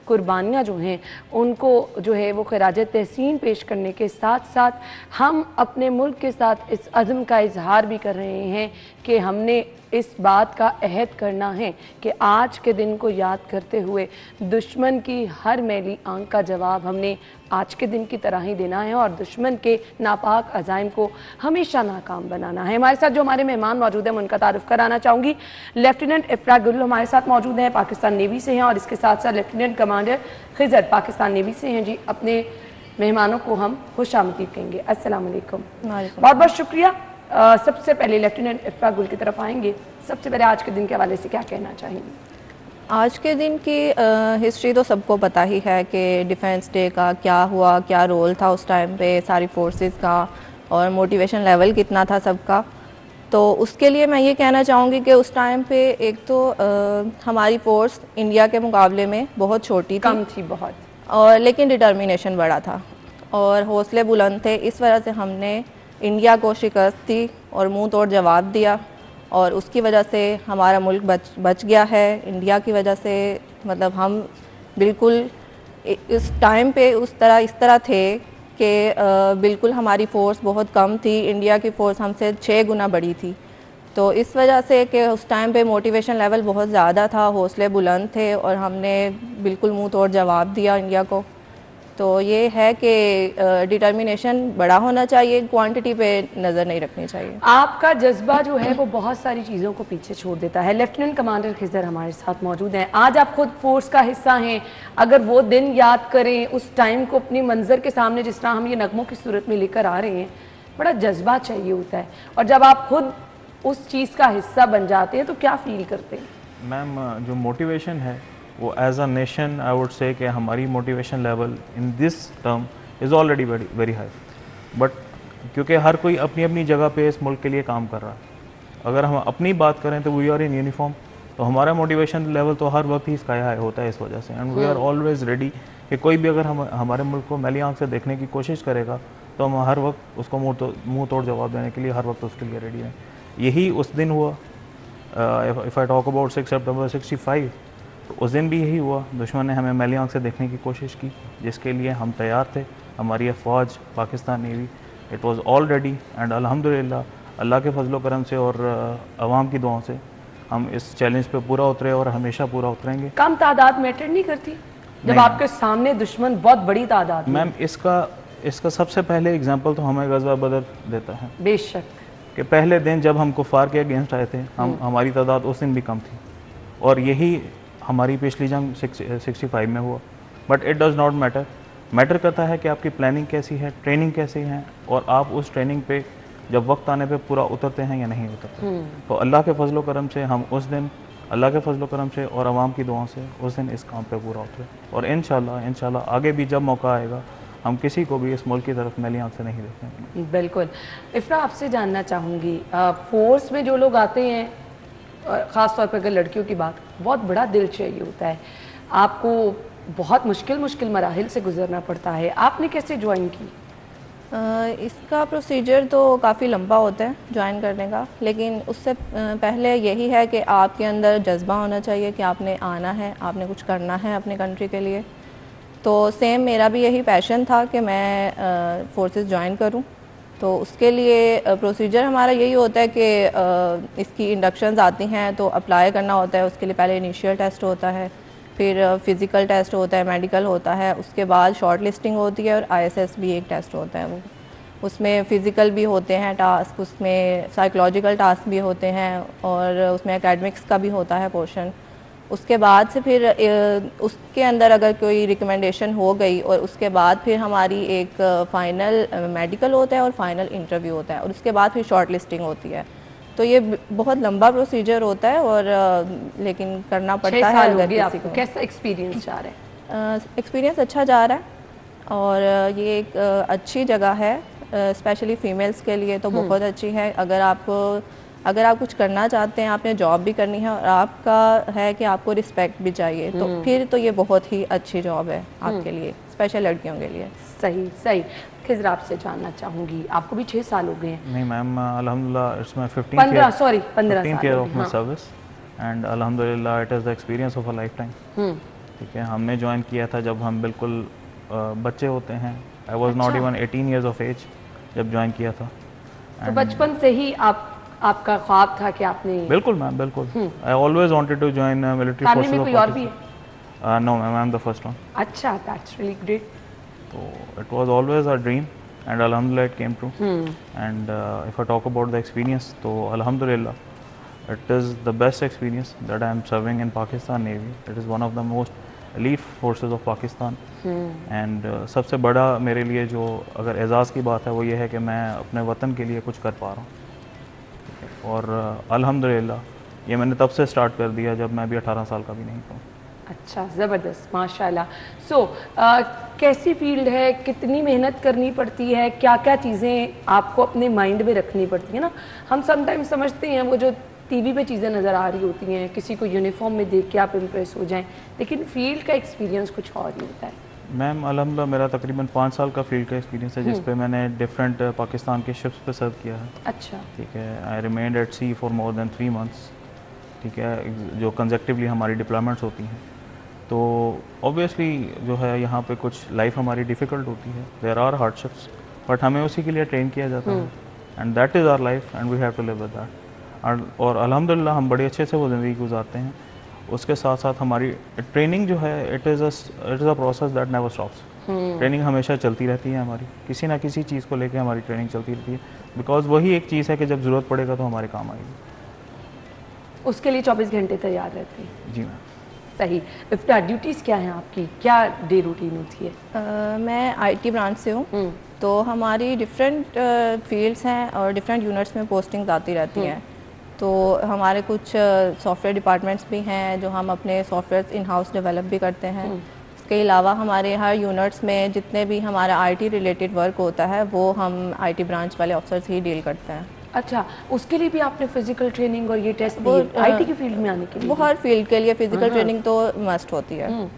कुर्बानियाँ जो हैं उनको जो है वो खिराज तहसीन पेश करने के साथ साथ हम अपने मुल्क के साथ इस अज़्म का इजहार भी कर रहे हैं कि हमने इस बात का अहद करना है कि आज के दिन को याद करते हुए दुश्मन की हर मैली आंख का जवाब हमने आज के दिन की तरह ही देना है और दुश्मन के नापाक अज़ाइम को हमेशा नाकाम बनाना है। हमारे साथ जो हमारे मेहमान मौजूद हैं मैं उनका तारुफ कराना चाहूँगी। लेफ्टिनेंट इफ्रा गुल हमारे साथ मौजूद हैं, पाकिस्तान नेवी से हैं, और इसके साथ साथ lieutenant commander Khizar Pakistan navy से हैं। जी, अपने मेहमानों को हम खुशामदीद कहेंगे। अस्सलाम वालेकुम। बहुत बहुत शुक्रिया। सबसे पहले लेफ्टिनेंट इफ्रा गुल की तरफ आएंगे। सबसे पहले आज के दिन के हवाले से क्या कहना चाहेंगे? आज के दिन की हिस्ट्री तो सबको पता ही है कि डिफेंस डे का क्या हुआ, क्या रोल था उस टाइम पे सारी फोर्सेस का, और मोटिवेशन लेवल कितना था सबका। तो उसके लिए मैं ये कहना चाहूँगी कि उस टाइम पे एक तो हमारी फ़ोर्स इंडिया के मुकाबले में बहुत छोटी थी, कम थी बहुत, और लेकिन डिटर्मिनेशन बड़ा था और हौसले बुलंद थे। इस वजह से हमने इंडिया को शिकस्त दी और मुंह तोड़ जवाब दिया, और उसकी वजह से हमारा मुल्क बच गया है। इंडिया की वजह से मतलब हम बिल्कुल इस टाइम पे इस तरह थे कि बिल्कुल हमारी फ़ोर्स बहुत कम थी, इंडिया की फ़ोर्स हमसे 6 गुना बड़ी थी। तो इस वजह से कि उस टाइम पे मोटिवेशन लेवल बहुत ज़्यादा था, हौसले बुलंद थे और हमने बिल्कुल मुंह तोड़ जवाब दिया इंडिया को। तो ये है कि डिटर्मिनेशन बड़ा होना चाहिए, क्वांटिटी पे नज़र नहीं रखनी चाहिए। आपका जज्बा जो है वो बहुत सारी चीज़ों को पीछे छोड़ देता है। लेफ्टिनेंट कमांडर खिजर हमारे साथ मौजूद हैं। आज आप खुद फोर्स का हिस्सा हैं, अगर वो दिन याद करें, उस टाइम को अपनी मंजर के सामने जिस तरह हम ये नगमों की सूरत में लेकर आ रहे हैं, बड़ा जज्बा चाहिए होता है, और जब आप खुद उस चीज़ का हिस्सा बन जाते हैं तो क्या फील करते हैं? मैम, जो मोटिवेशन है वो as a nation I would say कि हमारी motivation level in this term is already very high, but क्योंकि हर कोई अपनी अपनी जगह पे इस मुल्क के लिए काम कर रहा है। अगर हम अपनी बात करें तो वी आर इन यूनिफॉर्म, तो हमारा मोटिवेशन लेवल तो हर वक्त ही स्काई हाई होता है इस वजह से, and we are always ready कि कोई भी अगर हम हमारे मुल्क को मैली आंख से देखने की कोशिश करेगा तो हम हर वक्त उसको मुँह तोड़ जवाब देने के लिए हर वक्त उसके लिए रेडी हैं। यही उस दिन हुआ। इफ़ आई टॉक अबाउट 6 सितंबर 65, तो उस दिन भी यही हुआ। दुश्मन ने हमें मैली आंख से देखने की कोशिश की, जिसके लिए हम तैयार थे। हमारी फ़ौज, Pakistan navy, it was all ready, and अल्हम्दुलिल्लाह अल्लाह के फजलो करम से और आवाम की दुआओं से हम इस चैलेंज पे पूरा उतरे और हमेशा पूरा उतरेंगे। कम तादाद मैटर नहीं करती जब आपके सामने दुश्मन बहुत बड़ी तादाद? मैम, इसका सबसे पहले एग्जाम्पल तो हमें गज़वा बदर देता है। बेशक कि पहले दिन जब हम कुफार के अगेंस्ट आए थे, हमारी तादाद उस दिन भी कम थी, और यही हमारी पिछली जंग 65 में हुआ। But it does not matter करता है कि आपकी प्लानिंग कैसी है, ट्रेनिंग कैसी है, और आप उस ट्रेनिंग पे जब वक्त आने पे पूरा उतरते हैं या नहीं उतरते। तो अल्लाह के फजलो करम से हम उस दिन अल्लाह के फजलो करम से और आवाम की दुआओं से उस दिन इस काम पे पूरा उतरे, और इंशाल्लाह आगे भी जब मौका आएगा हम किसी को भी इस मुल्क की तरफ मैली आंख से नहीं देखेंगे। बिल्कुल। इफ्रा, आपसे जानना चाहूँगी, फोर्स में जो लोग आते हैं, ख़ास तौर पर अगर लड़कियों की बात, बहुत बड़ा दिल चाहिए होता है। आपको बहुत मुश्किल मराहिल से गुजरना पड़ता है। आपने कैसे ज्वाइन की? इसका प्रोसीजर तो काफ़ी लंबा होता है ज्वाइन करने का, लेकिन उससे पहले यही है कि आपके अंदर जज्बा होना चाहिए कि आपने आना है, आपने कुछ करना है अपने कंट्री के लिए। तो सेम मेरा भी यही पैशन था कि मैं फोर्सेस ज्वाइन करूं। तो उसके लिए प्रोसीजर हमारा यही होता है कि इसकी इंडक्शंस आती हैं तो अप्लाई करना होता है। उसके लिए पहले इनिशियल टेस्ट होता है, फिर फिज़िकल टेस्ट होता है, मेडिकल होता है, उसके बाद शॉर्ट लिस्टिंग होती है और ISS भी एक टेस्ट होता है। वो उसमें फ़िज़िकल भी होते हैं टास्क, उसमें साइकोलॉजिकल टास्क भी होते हैं और उसमें एकेडमिक्स का भी होता है पोर्शन। उसके बाद से फिर उसके अंदर अगर कोई रिकमेंडेशन हो गई और उसके बाद फिर हमारी एक फ़ाइनल मेडिकल होता है और फाइनल इंटरव्यू होता है और उसके बाद फिर शॉर्ट लिस्टिंग होती है। तो ये बहुत लंबा प्रोसीजर होता है और लेकिन करना पड़ता है अगर किसी को। कैसा एक्सपीरियंस जा रहा है? एक्सपीरियंस अच्छा जा रहा है और ये एक अच्छी जगह है, स्पेशली फ़ीमेल्स के लिए तो बहुत अच्छी है। अगर आप कुछ करना चाहते हैं, आपने जॉब भी करनी है और आपका है कि आपको रिस्पेक्ट भी चाहिए, तो फिर तो ये बहुत ही अच्छी जॉब है आपके लिए, स्पेशल लड़कियों के लिए। सही सही। खिज़र आपसे जानना चाहूँगी, आपको भी 6 साल हो गए हैं? नहीं मैम, अल्हम्दुलिल्लाह इट्स माय 15 साल ईयर ऑफ हो गए, माय सर्विस एंड अल्हम्दुलिल्लाह it is the experience of a life time. ठीक है, हमने ज्वाइन किया था जब हम बिल्कुल बच्चे होते हैं। I was not even 18 years of age जब ज्वाइन किया था। तो बचपन से ही आपका ख्वाब था कि आपने? बिल्कुल मैम, बिल्कुल। I always wanted to join military forces. Family में कोई और भी है? No ma'am, I am the first one. अच्छा, that's really great. So it was always a dream and alhamdulillah it came true. And if I talk about the experience, so alhamdulillah it is the best experience that I am serving in Pakistan Navy. It is one of the most elite forces of Pakistan. And सबसे बड़ा मेरे लिए जो अगर एजाज़ की बात है वो ये है कि मैं अपने वतन के लिए कुछ कर पा रहा हूँ। और अल्हम्दुलिल्लाह ये मैंने तब से स्टार्ट कर दिया जब मैं भी 18 साल का भी नहीं था। अच्छा, ज़बरदस्त, माशाल्लाह। सो कैसी फील्ड है, कितनी मेहनत करनी पड़ती है, क्या क्या चीज़ें आपको अपने माइंड में रखनी पड़ती है ना? हम समटाइम्स समझते हैं वो जो टीवी पे चीज़ें नज़र आ रही होती हैं, किसी को यूनिफॉर्म में देख के आप इम्प्रेस हो जाएं, लेकिन फील्ड का एक्सपीरियंस कुछ और ही होता है। मैम अल्हम्दुलिल्लाह मेरा तकरीबन 5 साल का फील्ड का एक्सपीरियंस है जिस पे मैंने डिफरेंट पाकिस्तान के शिप्स पे सर्व किया है। अच्छा, ठीक है, I remained at sea for more than 3 months. ठीक है, जो कंसेक्टिवली हमारी डिप्लॉयमेंट्स होती हैं। तो ऑब्वियसली जो है यहाँ पे कुछ लाइफ हमारी डिफ़िकल्ट होती है, देयर आर हार्डशिप्स, बट हमें उसी के लिए ट्रेन किया जाता है and that is our life and we have to live with that. और अल्हम्दुलिल्लाह हम बड़े अच्छे से वो ज़िंदगी गुजारते हैं। उसके साथ साथ हमारी ट्रेनिंग जो है it is a process that never stops. Training हमेशा चलती रहती है हमारी, किसी ना किसी चीज़ को लेकर हमारी ट्रेनिंग चलती रहती है, बिकॉज वही एक चीज़ है कि जब ज़रूरत पड़ेगा तो हमारे काम आएगी। उसके लिए 24 घंटे तैयार रहते हैं। जी मैम। सही। इफ्तार, ड्यूटीज़ क्या हैं आपकी, क्या डे रूटीन होती है? मैं IT ब्रांच से हूँ, तो हमारी डिफरेंट फील्ड्स हैं और डिफरेंट यूनिट्स में पोस्टिंग्स आती रहती हैं। तो हमारे कुछ सॉफ्टवेयर डिपार्टमेंट्स भी हैं जो हम अपने सॉफ्टवेयर इन हाउस डेवलप भी करते हैं। इसके अलावा हमारे हर यूनिट्स में जितने भी हमारा IT रिलेटेड वर्क होता है वो हम IT ब्रांच वाले ऑफिसर्स ही डील करते हैं। अच्छा, उसके लिए भी आपने फिजिकल ट्रेनिंग और ये टेस्ट दिए IT की फील्ड में आने के लिए? वो हर फील्ड के लिए फिजिकल ट्रेनिंग तो मस्ट होती है।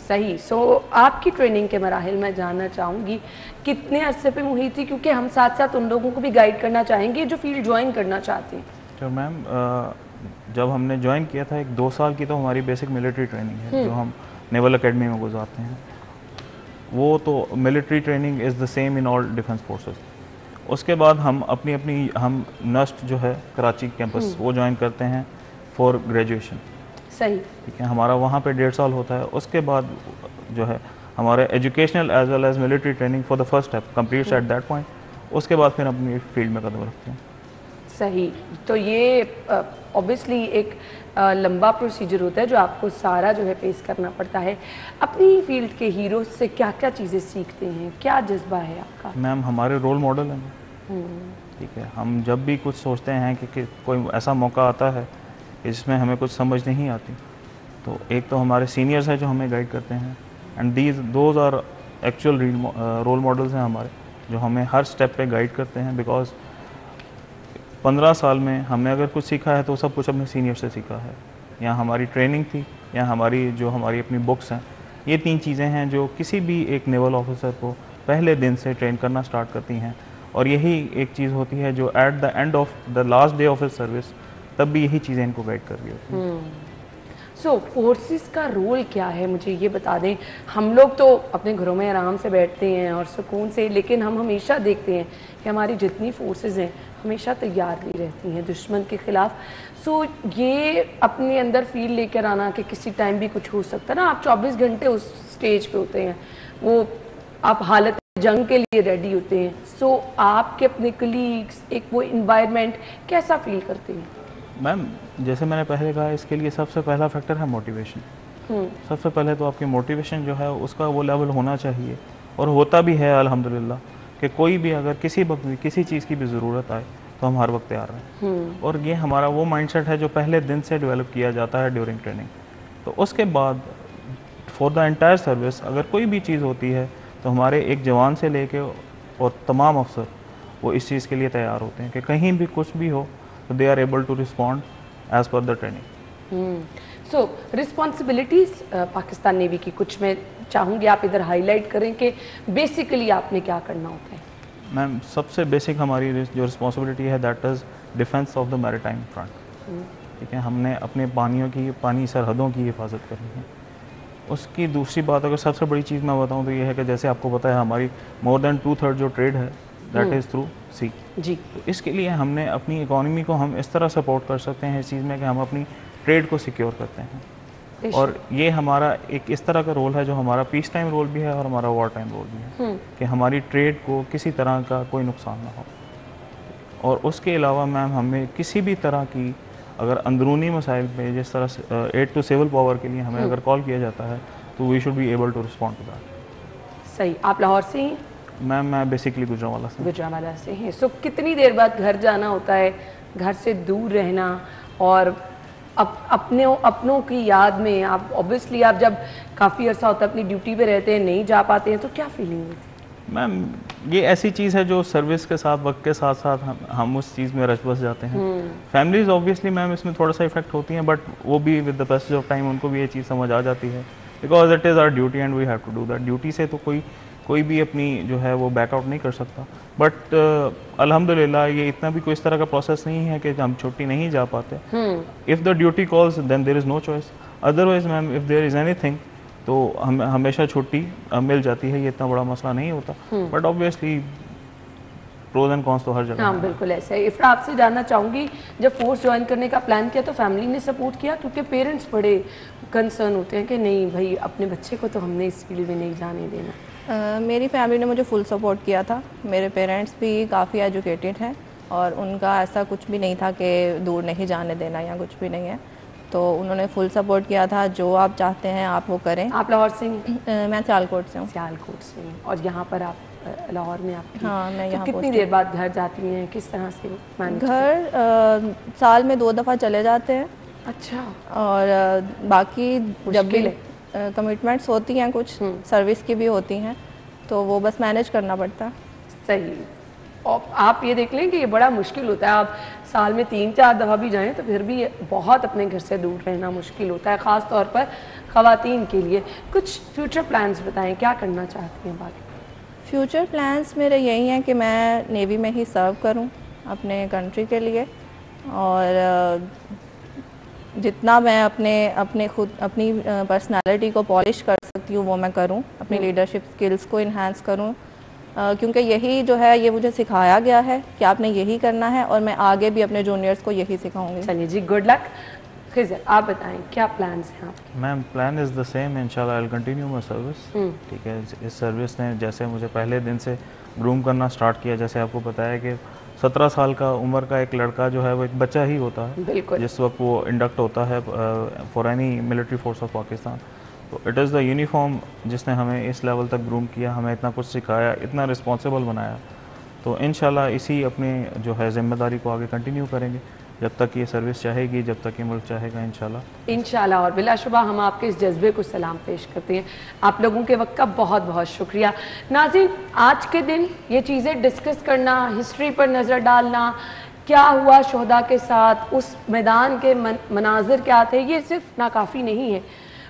सही। सो आपकी ट्रेनिंग के मराहिल मैं जानना चाहूँगी कितने अरसे पे हुई थी, क्योंकि हम साथ साथ उन लोगों को भी गाइड करना चाहेंगे जो फील्ड ज्वाइन करना चाहते हैं। तो मैम जब हमने ज्वाइन किया था 1-2 साल की तो हमारी बेसिक मिलिट्री ट्रेनिंग है जो हम नेवल एकेडमी में गुजारते हैं। वो तो military training is the same in all defence forces. उसके बाद हम हम नस्ट जो है कराची कैंपस वो ज्वाइन करते हैं फॉर ग्रेजुएशन। सही। ठीक है, हमारा वहाँ पे 1.5 साल होता है। उसके बाद जो है हमारे educational as well as military training for the first step completes at that point. उसके बाद फिर अपनी फील्ड में कदम रखते हैं। सही। तो ये ऑब्वियसली एक लंबा प्रोसीजर होता है जो आपको सारा जो है फेस करना पड़ता है। अपनी फील्ड के हीरो से क्या क्या चीज़ें सीखते हैं, क्या जज्बा है आपका? मैम हमारे रोल मॉडल हैं। ठीक है, हम जब भी कुछ सोचते हैं कि कोई ऐसा मौका आता है जिसमें हमें कुछ समझ नहीं आती, तो एक तो हमारे सीनियर्स हैं जो हमें गाइड करते हैं and those are actual role models हैं हमारे, जो हमें हर स्टेप पे गाइड करते हैं। बिकॉज 15 साल में हमने अगर कुछ सीखा है तो सब कुछ अपने सीनियर से सीखा है, या हमारी ट्रेनिंग थी या हमारी अपनी बुक्स हैं ये 3 चीज़ें हैं जो किसी भी एक नेवल ऑफिसर को पहले दिन से ट्रेन करना स्टार्ट करती हैं, और यही एक चीज़ होती है जो at the end of the last day of his service तब भी यही चीज़ें इनको गाइड कर रही होती हैं। सो फोर्सेस का रोल क्या है, मुझे ये बता दें। हम लोग तो अपने घरों में आराम से बैठते हैं और सुकून से, लेकिन हम हमेशा देखते हैं कि हमारी जितनी फोर्सेस हैं हमेशा तैयार भी रहती हैं दुश्मन के ख़िलाफ़। सो ये अपने अंदर फील लेकर आना कि किसी टाइम भी कुछ हो सकता है ना, आप 24 घंटे उस स्टेज पे होते हैं, वो आप हालत जंग के लिए रेडी होते हैं। सो आपके अपने कलीग्स, एक वो इन्वायरमेंट कैसा फील करते हैं? मैम जैसे मैंने पहले कहा, इसके लिए सबसे पहला फैक्टर है मोटिवेशन। सबसे पहले तो आपकी मोटिवेशन जो है उसका वो लेवल होना चाहिए, और होता भी है अल्हम्दुलिल्लाह, कि कोई भी अगर किसी वक्त भी किसी चीज़ की भी ज़रूरत आए तो हम हर वक्त तैयार रहें। और ये हमारा वो माइंडसेट है जो पहले दिन से डेवलप किया जाता है ड्यूरिंग ट्रेनिंग। तो उसके बाद फॉर द एंटायर सर्विस अगर कोई भी चीज़ होती है तो हमारे एक जवान से लेके और तमाम अफसर वो इस चीज़ के लिए तैयार होते हैं कि कहीं भी कुछ भी हो तो they are able to respond as per the training. So responsibilities Pakistan navy की कुछ मैं चाहूँगी आप इधर हाईलाइट करें कि बेसिकली आपने क्या करना होता है। मैम सबसे बेसिक हमारी जो रिस्पॉन्सिबिलिटी है that is defence of the maritime front. ठीक है, हमने अपने पानी सरहदों की हिफाजत करनी है। उसकी दूसरी बात अगर सबसे बड़ी चीज़ मैं बताऊं तो ये है कि जैसे आपको पता है हमारी मोर देन 2/3 जो ट्रेड है दैट इज़ थ्रू सी जी। तो इसके लिए हमने अपनी इकोनॉमी को हम इस तरह सपोर्ट कर सकते हैं इस चीज़ में कि हम अपनी ट्रेड को सिक्योर करते हैं। और ये हमारा एक इस तरह का रोल है जो हमारा पीस टाइम रोल भी है और हमारा वॉर टाइम रोल भी है कि हमारी ट्रेड को किसी तरह का कोई नुकसान ना हो। और उसके अलावा मैम हमें किसी भी तरह की अगर अंदरूनी मसाइल पे जिस तरह से एड टू सिविल पावर के लिए हमें अगर कॉल किया जाता है तो we should be able to respond to that. सही। आप लाहौर से ही? मैम मैं बेसिकली गुजरांवाला से। गुजरांवाला से हैं। सो कितनी देर बाद घर जाना होता है, घर से दूर रहना, और अपनों की याद में आप ऑब्वियसली आप जब काफ़ी अर्सा होता है अपनी ड्यूटी पे रहते हैं, नहीं जा पाते हैं, तो क्या फीलिंग होती है? मैम ये ऐसी चीज़ है जो सर्विस के साथ वक्त के साथ साथ हम उस चीज़ में रच बस जाते हैं। फैमिलीज ऑब्वियसली मैम इसमें थोड़ा सा इफेक्ट होती हैं, बट वो भी with the passage of time उनको भी ये चीज़ समझ आ जाती है, because it is our duty and we have to do that. Duty से तो कोई भी अपनी जो है वो बैकआउट नहीं कर सकता। बट अल्हम्दुलिल्लाह ये इतना भी कोई इस तरह का प्रोसेस नहीं है कि हम छुट्टी नहीं जा पाते। If the duty calls then there is no choice, otherwise ma'am if there is anything तो हम हमेशा छुट्टी मिल जाती है, ये इतना बड़ा मसला नहीं होता। But obviously pros and cons तो हर जगह। हाँ बिल्कुल ऐसा है। इफ्रा आपसे जानना चाहूँगी, जब फोर्स ज्वाइन करने का प्लान किया तो फैमिली ने सपोर्ट किया? क्योंकि पेरेंट्स बड़े कंसर्न होते हैं कि नहीं भाई अपने बच्चे को तो हमने इस फील्ड में नहीं जाने देना। मेरी फैमिली ने मुझे फुल सपोर्ट किया था। मेरे पेरेंट्स भी काफ़ी एजुकेटेड हैं और उनका ऐसा कुछ भी नहीं था कि दूर नहीं जाने देना या कुछ भी नहीं है, तो उन्होंने फुल सपोर्ट किया था। जो आप चाहते हैं आप वो करें। आप लाहौर से हैं? मैं सियालकोट से हूँ। सियालकोट से हैं। और यहाँ पर आप लाहौर में आप? हाँ मैं यहाँ। तो कितनी देर बाद घर जाती हैं, किस तरह से मैनेज? घर साल में 2 दफ़ा चले जाते हैं। अच्छा। और बाकी जब भी मुश्किल कमिटमेंट्स होती हैं कुछ सर्विस की भी होती हैं तो वो बस मैनेज करना पड़ता है। सही। और आप ये देख लें कि ये बड़ा मुश्किल होता है, आप साल में 3-4 दफ़ा भी जाएं तो फिर भी बहुत अपने घर से दूर रहना मुश्किल होता है, ख़ास तौर पर ख़वातीन के लिए। कुछ फ्यूचर प्लान्स बताएं, क्या करना चाहती हैं? बाकी फ्यूचर प्लान्स मेरे यही हैं कि मैं नेवी में ही सर्व करूं अपने कंट्री के लिए, और जितना मैं अपनी पर्सनालिटी को पॉलिश कर सकती हूँ वो मैं करूँ, अपनी लीडरशिप स्किल्स को इन्हांस करूँ, क्योंकि यही जो है ये मुझे सिखाया गया है कि आपने यही करना है, और मैं आगे भी अपने जूनियर्स को यही सिखाऊंगी। चलिए जी, गुड लक। खिज़र आप बताएं क्या प्लान्स हैं आपके? Ma'am plan is the same, इंशाल्लाह I will continue my service. ठीक है, इस सर्विस ने जैसे मुझे पहले दिन से ग्रूम करना स्टार्ट किया, जैसे आपको पता है कि 17 साल का उम्र का एक लड़का जो है वो एक बच्चा ही होता है जिस वक्त वो इंडक्ट होता है for any military force of Pakistan. तो इट इज़ द यूनिफॉर्म जिसने हमें इस लेवल तक ग्रूम किया, हमें इतना कुछ सिखाया, इतना रिस्पॉन्सिबल बनाया। तो इंशाल्लाह इसी अपने जो है ज़िम्मेदारी को आगे कंटिन्यू करेंगे जब तक ये सर्विस चाहेगी, जब तक ये मुल्क चाहेगा इंशाल्लाह। और बिलाशुबा हम आपके इस जज्बे को सलाम पेश करते हैं। आप लोगों के वक्त का बहुत बहुत शुक्रिया। नाज़रीन, आज के दिन ये चीज़ें डिस्कस करना, हिस्ट्री पर नज़र डालना, क्या हुआ शोहदा के साथ, उस मैदान के मनाजिर क्या थे, ये सिर्फ नाकाफ़ी नहीं है,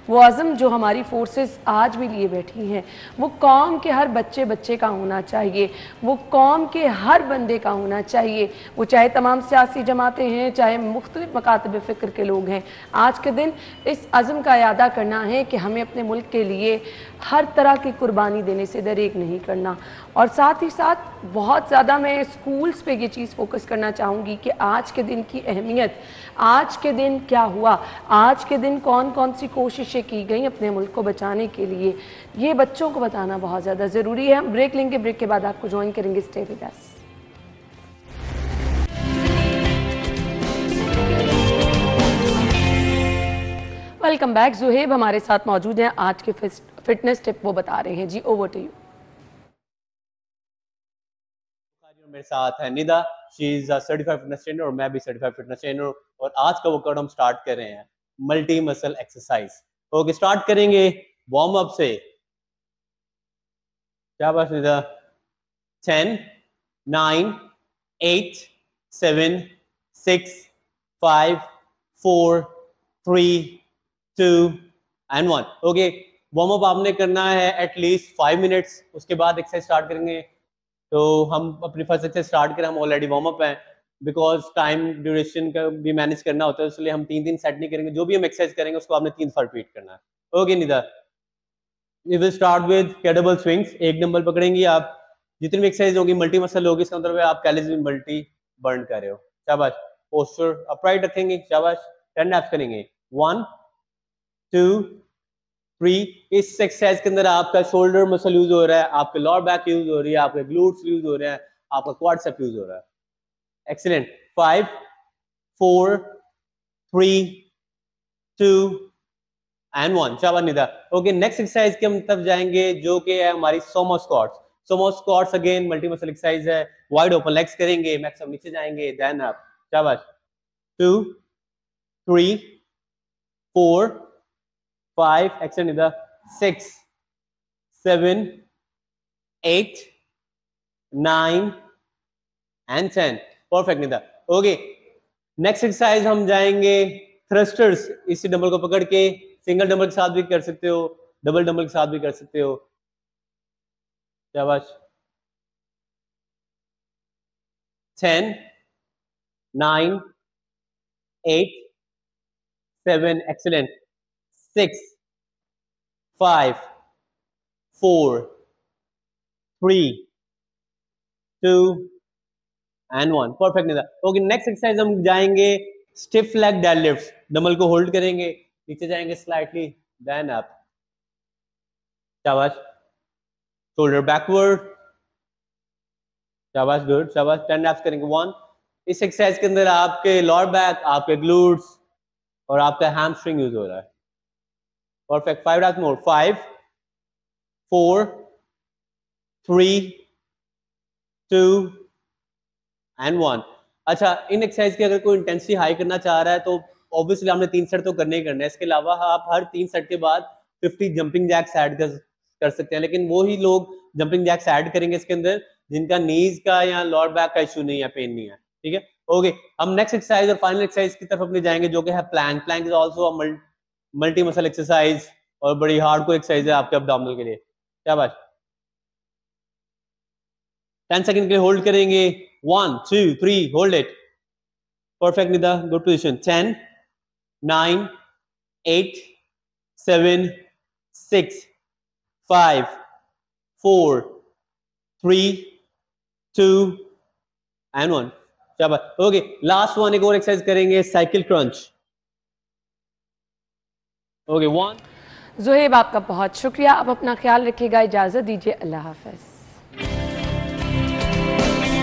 वो अज़म जो हमारी फोर्सेस आज भी लिए बैठी हैं, वो कौम के हर बच्चे बच्चे का होना चाहिए, वो कौम के हर बंदे का होना चाहिए, वो चाहे तमाम सियासी जमातें हैं, चाहे मुख्तलिफ मकातब फ़िक्र के लोग हैं। आज के दिन इस अज़म का यादा करना है कि हमें अपने मुल्क के लिए हर तरह की कुर्बानी देने से दरेक नहीं करना। और साथ ही साथ बहुत ज़्यादा मैं स्कूल्स पे ये चीज़ फोकस करना चाहूँगी कि आज के दिन की अहमियत, आज के दिन क्या हुआ, आज के दिन कौन कौन सी कोशिशें की गई अपने मुल्क को बचाने के लिए, ये बच्चों को बताना बहुत ज़्यादा ज़रूरी है। हम ब्रेक लेंगे, ब्रेक के बाद आपको ज्वाइन करेंगे। Stay with us. Welcome back. Zuheb हमारे साथ मौजूद हैं, आज के फिटनेस टिप वो बता रहे हैं। जी, ओवर टू यू। मेरे साथ है Nida, she is a certified fitness trainer और मैं भी सर्टिफाइड फिटनेस ट्रेनर। और आज का वर्कआउट हम स्टार्ट कर रहे हैं multi muscle exercise. Okay, start करेंगे वार्म अप से। क्या बात Nida? 10 9 8 7 6 5 4 3 2 and 1। Okay, warm up आपने करना है एटलीस्ट 5 मिनट्स। उसके बाद एक्सरसाइज स्टार्ट करेंगे। तो हम अपनी फर्स्ट एक्सरसाइज स्टार्ट करें, हम ऑलरेडी वार्म अप हैं, बिकॉज टाइम ड्यूरेशन का भी मैनेज करना होता है, इसलिए हम 3 सेट नहीं करेंगे। जो भी हम एक्सरसाइज करेंगे उसको आपने 3 बार रिपीट करना है। Okay Nida, we will start with kettlebell swings. एक डंबल पकड़ेंगी आप, जितनी भी एक्सरसाइज होगी मल्टी मसल होगी, इसका मतलब है आप कैलोरीज भी मल्टी बर्न कर रहे हो। शाबाश। पोस्चर अपराइट रखेंगे, शाबाश। 10 लैप्स करेंगे। 1 2 3। इस एक्सरसाइज के अंदर आपका शोल्डर मसल यूज हो रहा है, आपके लोअर बैक यूज हो रही है, आपके ग्लूट्स यूज हो रहे हैं, आपका क्वाड्रिसेप यूज हो रहा है। एक्सीलेंट। 5 4 3 2 एंड 1। शाबाश निदा। ओके, नेक्स्ट एक्सरसाइज के हम तब जाएंगे जो कि है हमारी सोमो स्क्वाट्स। सोमो squats again multi muscle exercise है। वाइड ओपन लेग्स करेंगे, मैक्सिमम नीचे जाएंगे, देन अप। शाबाश। 2 3 4 5, excellent Nida. 6 7 8 9 and 10। Perfect Nida. Okay, next exercise हम जाएंगे थ्रस्टर्स। इसी डंबल को पकड़ के सिंगल डंबल के साथ भी कर सकते हो, डबल डंबल के साथ भी कर सकते हो। शाबाश। 10 9 8 7, excellent। 6 5 4 3 2 and 1। Perfect Nida. Okay, next exercise हम जाएंगे स्टिफ लेग डेडलिफ्ट्स। डंबल को होल्ड करेंगे, नीचे जाएंगे स्लाइटली, देन अप। शाबाश। Shoulder backward. शाबाश, गुड। शाबाश। 10 लैप्स करेंगे। 1। इस एक्सरसाइज के अंदर आपके लोअर बैक, आपके ग्लूट्स और आपका हैमस्ट्रिंग यूज हो रहा है। परफेक्ट। 5 lapse more. 5 4 3 2 एंड 1। अच्छा, इन एक्सरसाइज की अगर कोई इंटेंसिटी हाई करना चाह रहा है तो ऑब्वियसली हमने 3 सेट तो करने ही करना है। इसके अलावा आप हर 3 सेट के बाद 50 जंपिंग जैक्स ऐड कर सकते हैं, लेकिन वो ही लोग जंपिंग जैक्स ऐड करेंगे इसके अंदर जिनका नीज का या लोअर बैक का इशू नहीं है, पेन नहीं है। ठीक है, ओके। हम नेक्स्ट एक्सरसाइज और फाइनल एक्सरसाइज की तरफ अपने जाएंगे जो कि है plank. Plank is also a multi muscle exercise और बड़ी हार्डकोर एक्सरसाइज है आपके अब्डोमिनल के लिए। क्या बात। 10 सेकंड के लिए होल्ड करेंगे। 1 2 3, hold it. Perfect Nida, good position. 10 9 8 7 6 5 4 3 2 and 1। शाबाश। ओके, लास्ट वन, एक और एक्सरसाइज करेंगे, साइकिल क्रंच। ओके, 1। ज़ुहेब, आपका बहुत शुक्रिया। आप अपना ख्याल रखिएगा, इजाज़त दीजिए, अल्लाह हाफ़िज़।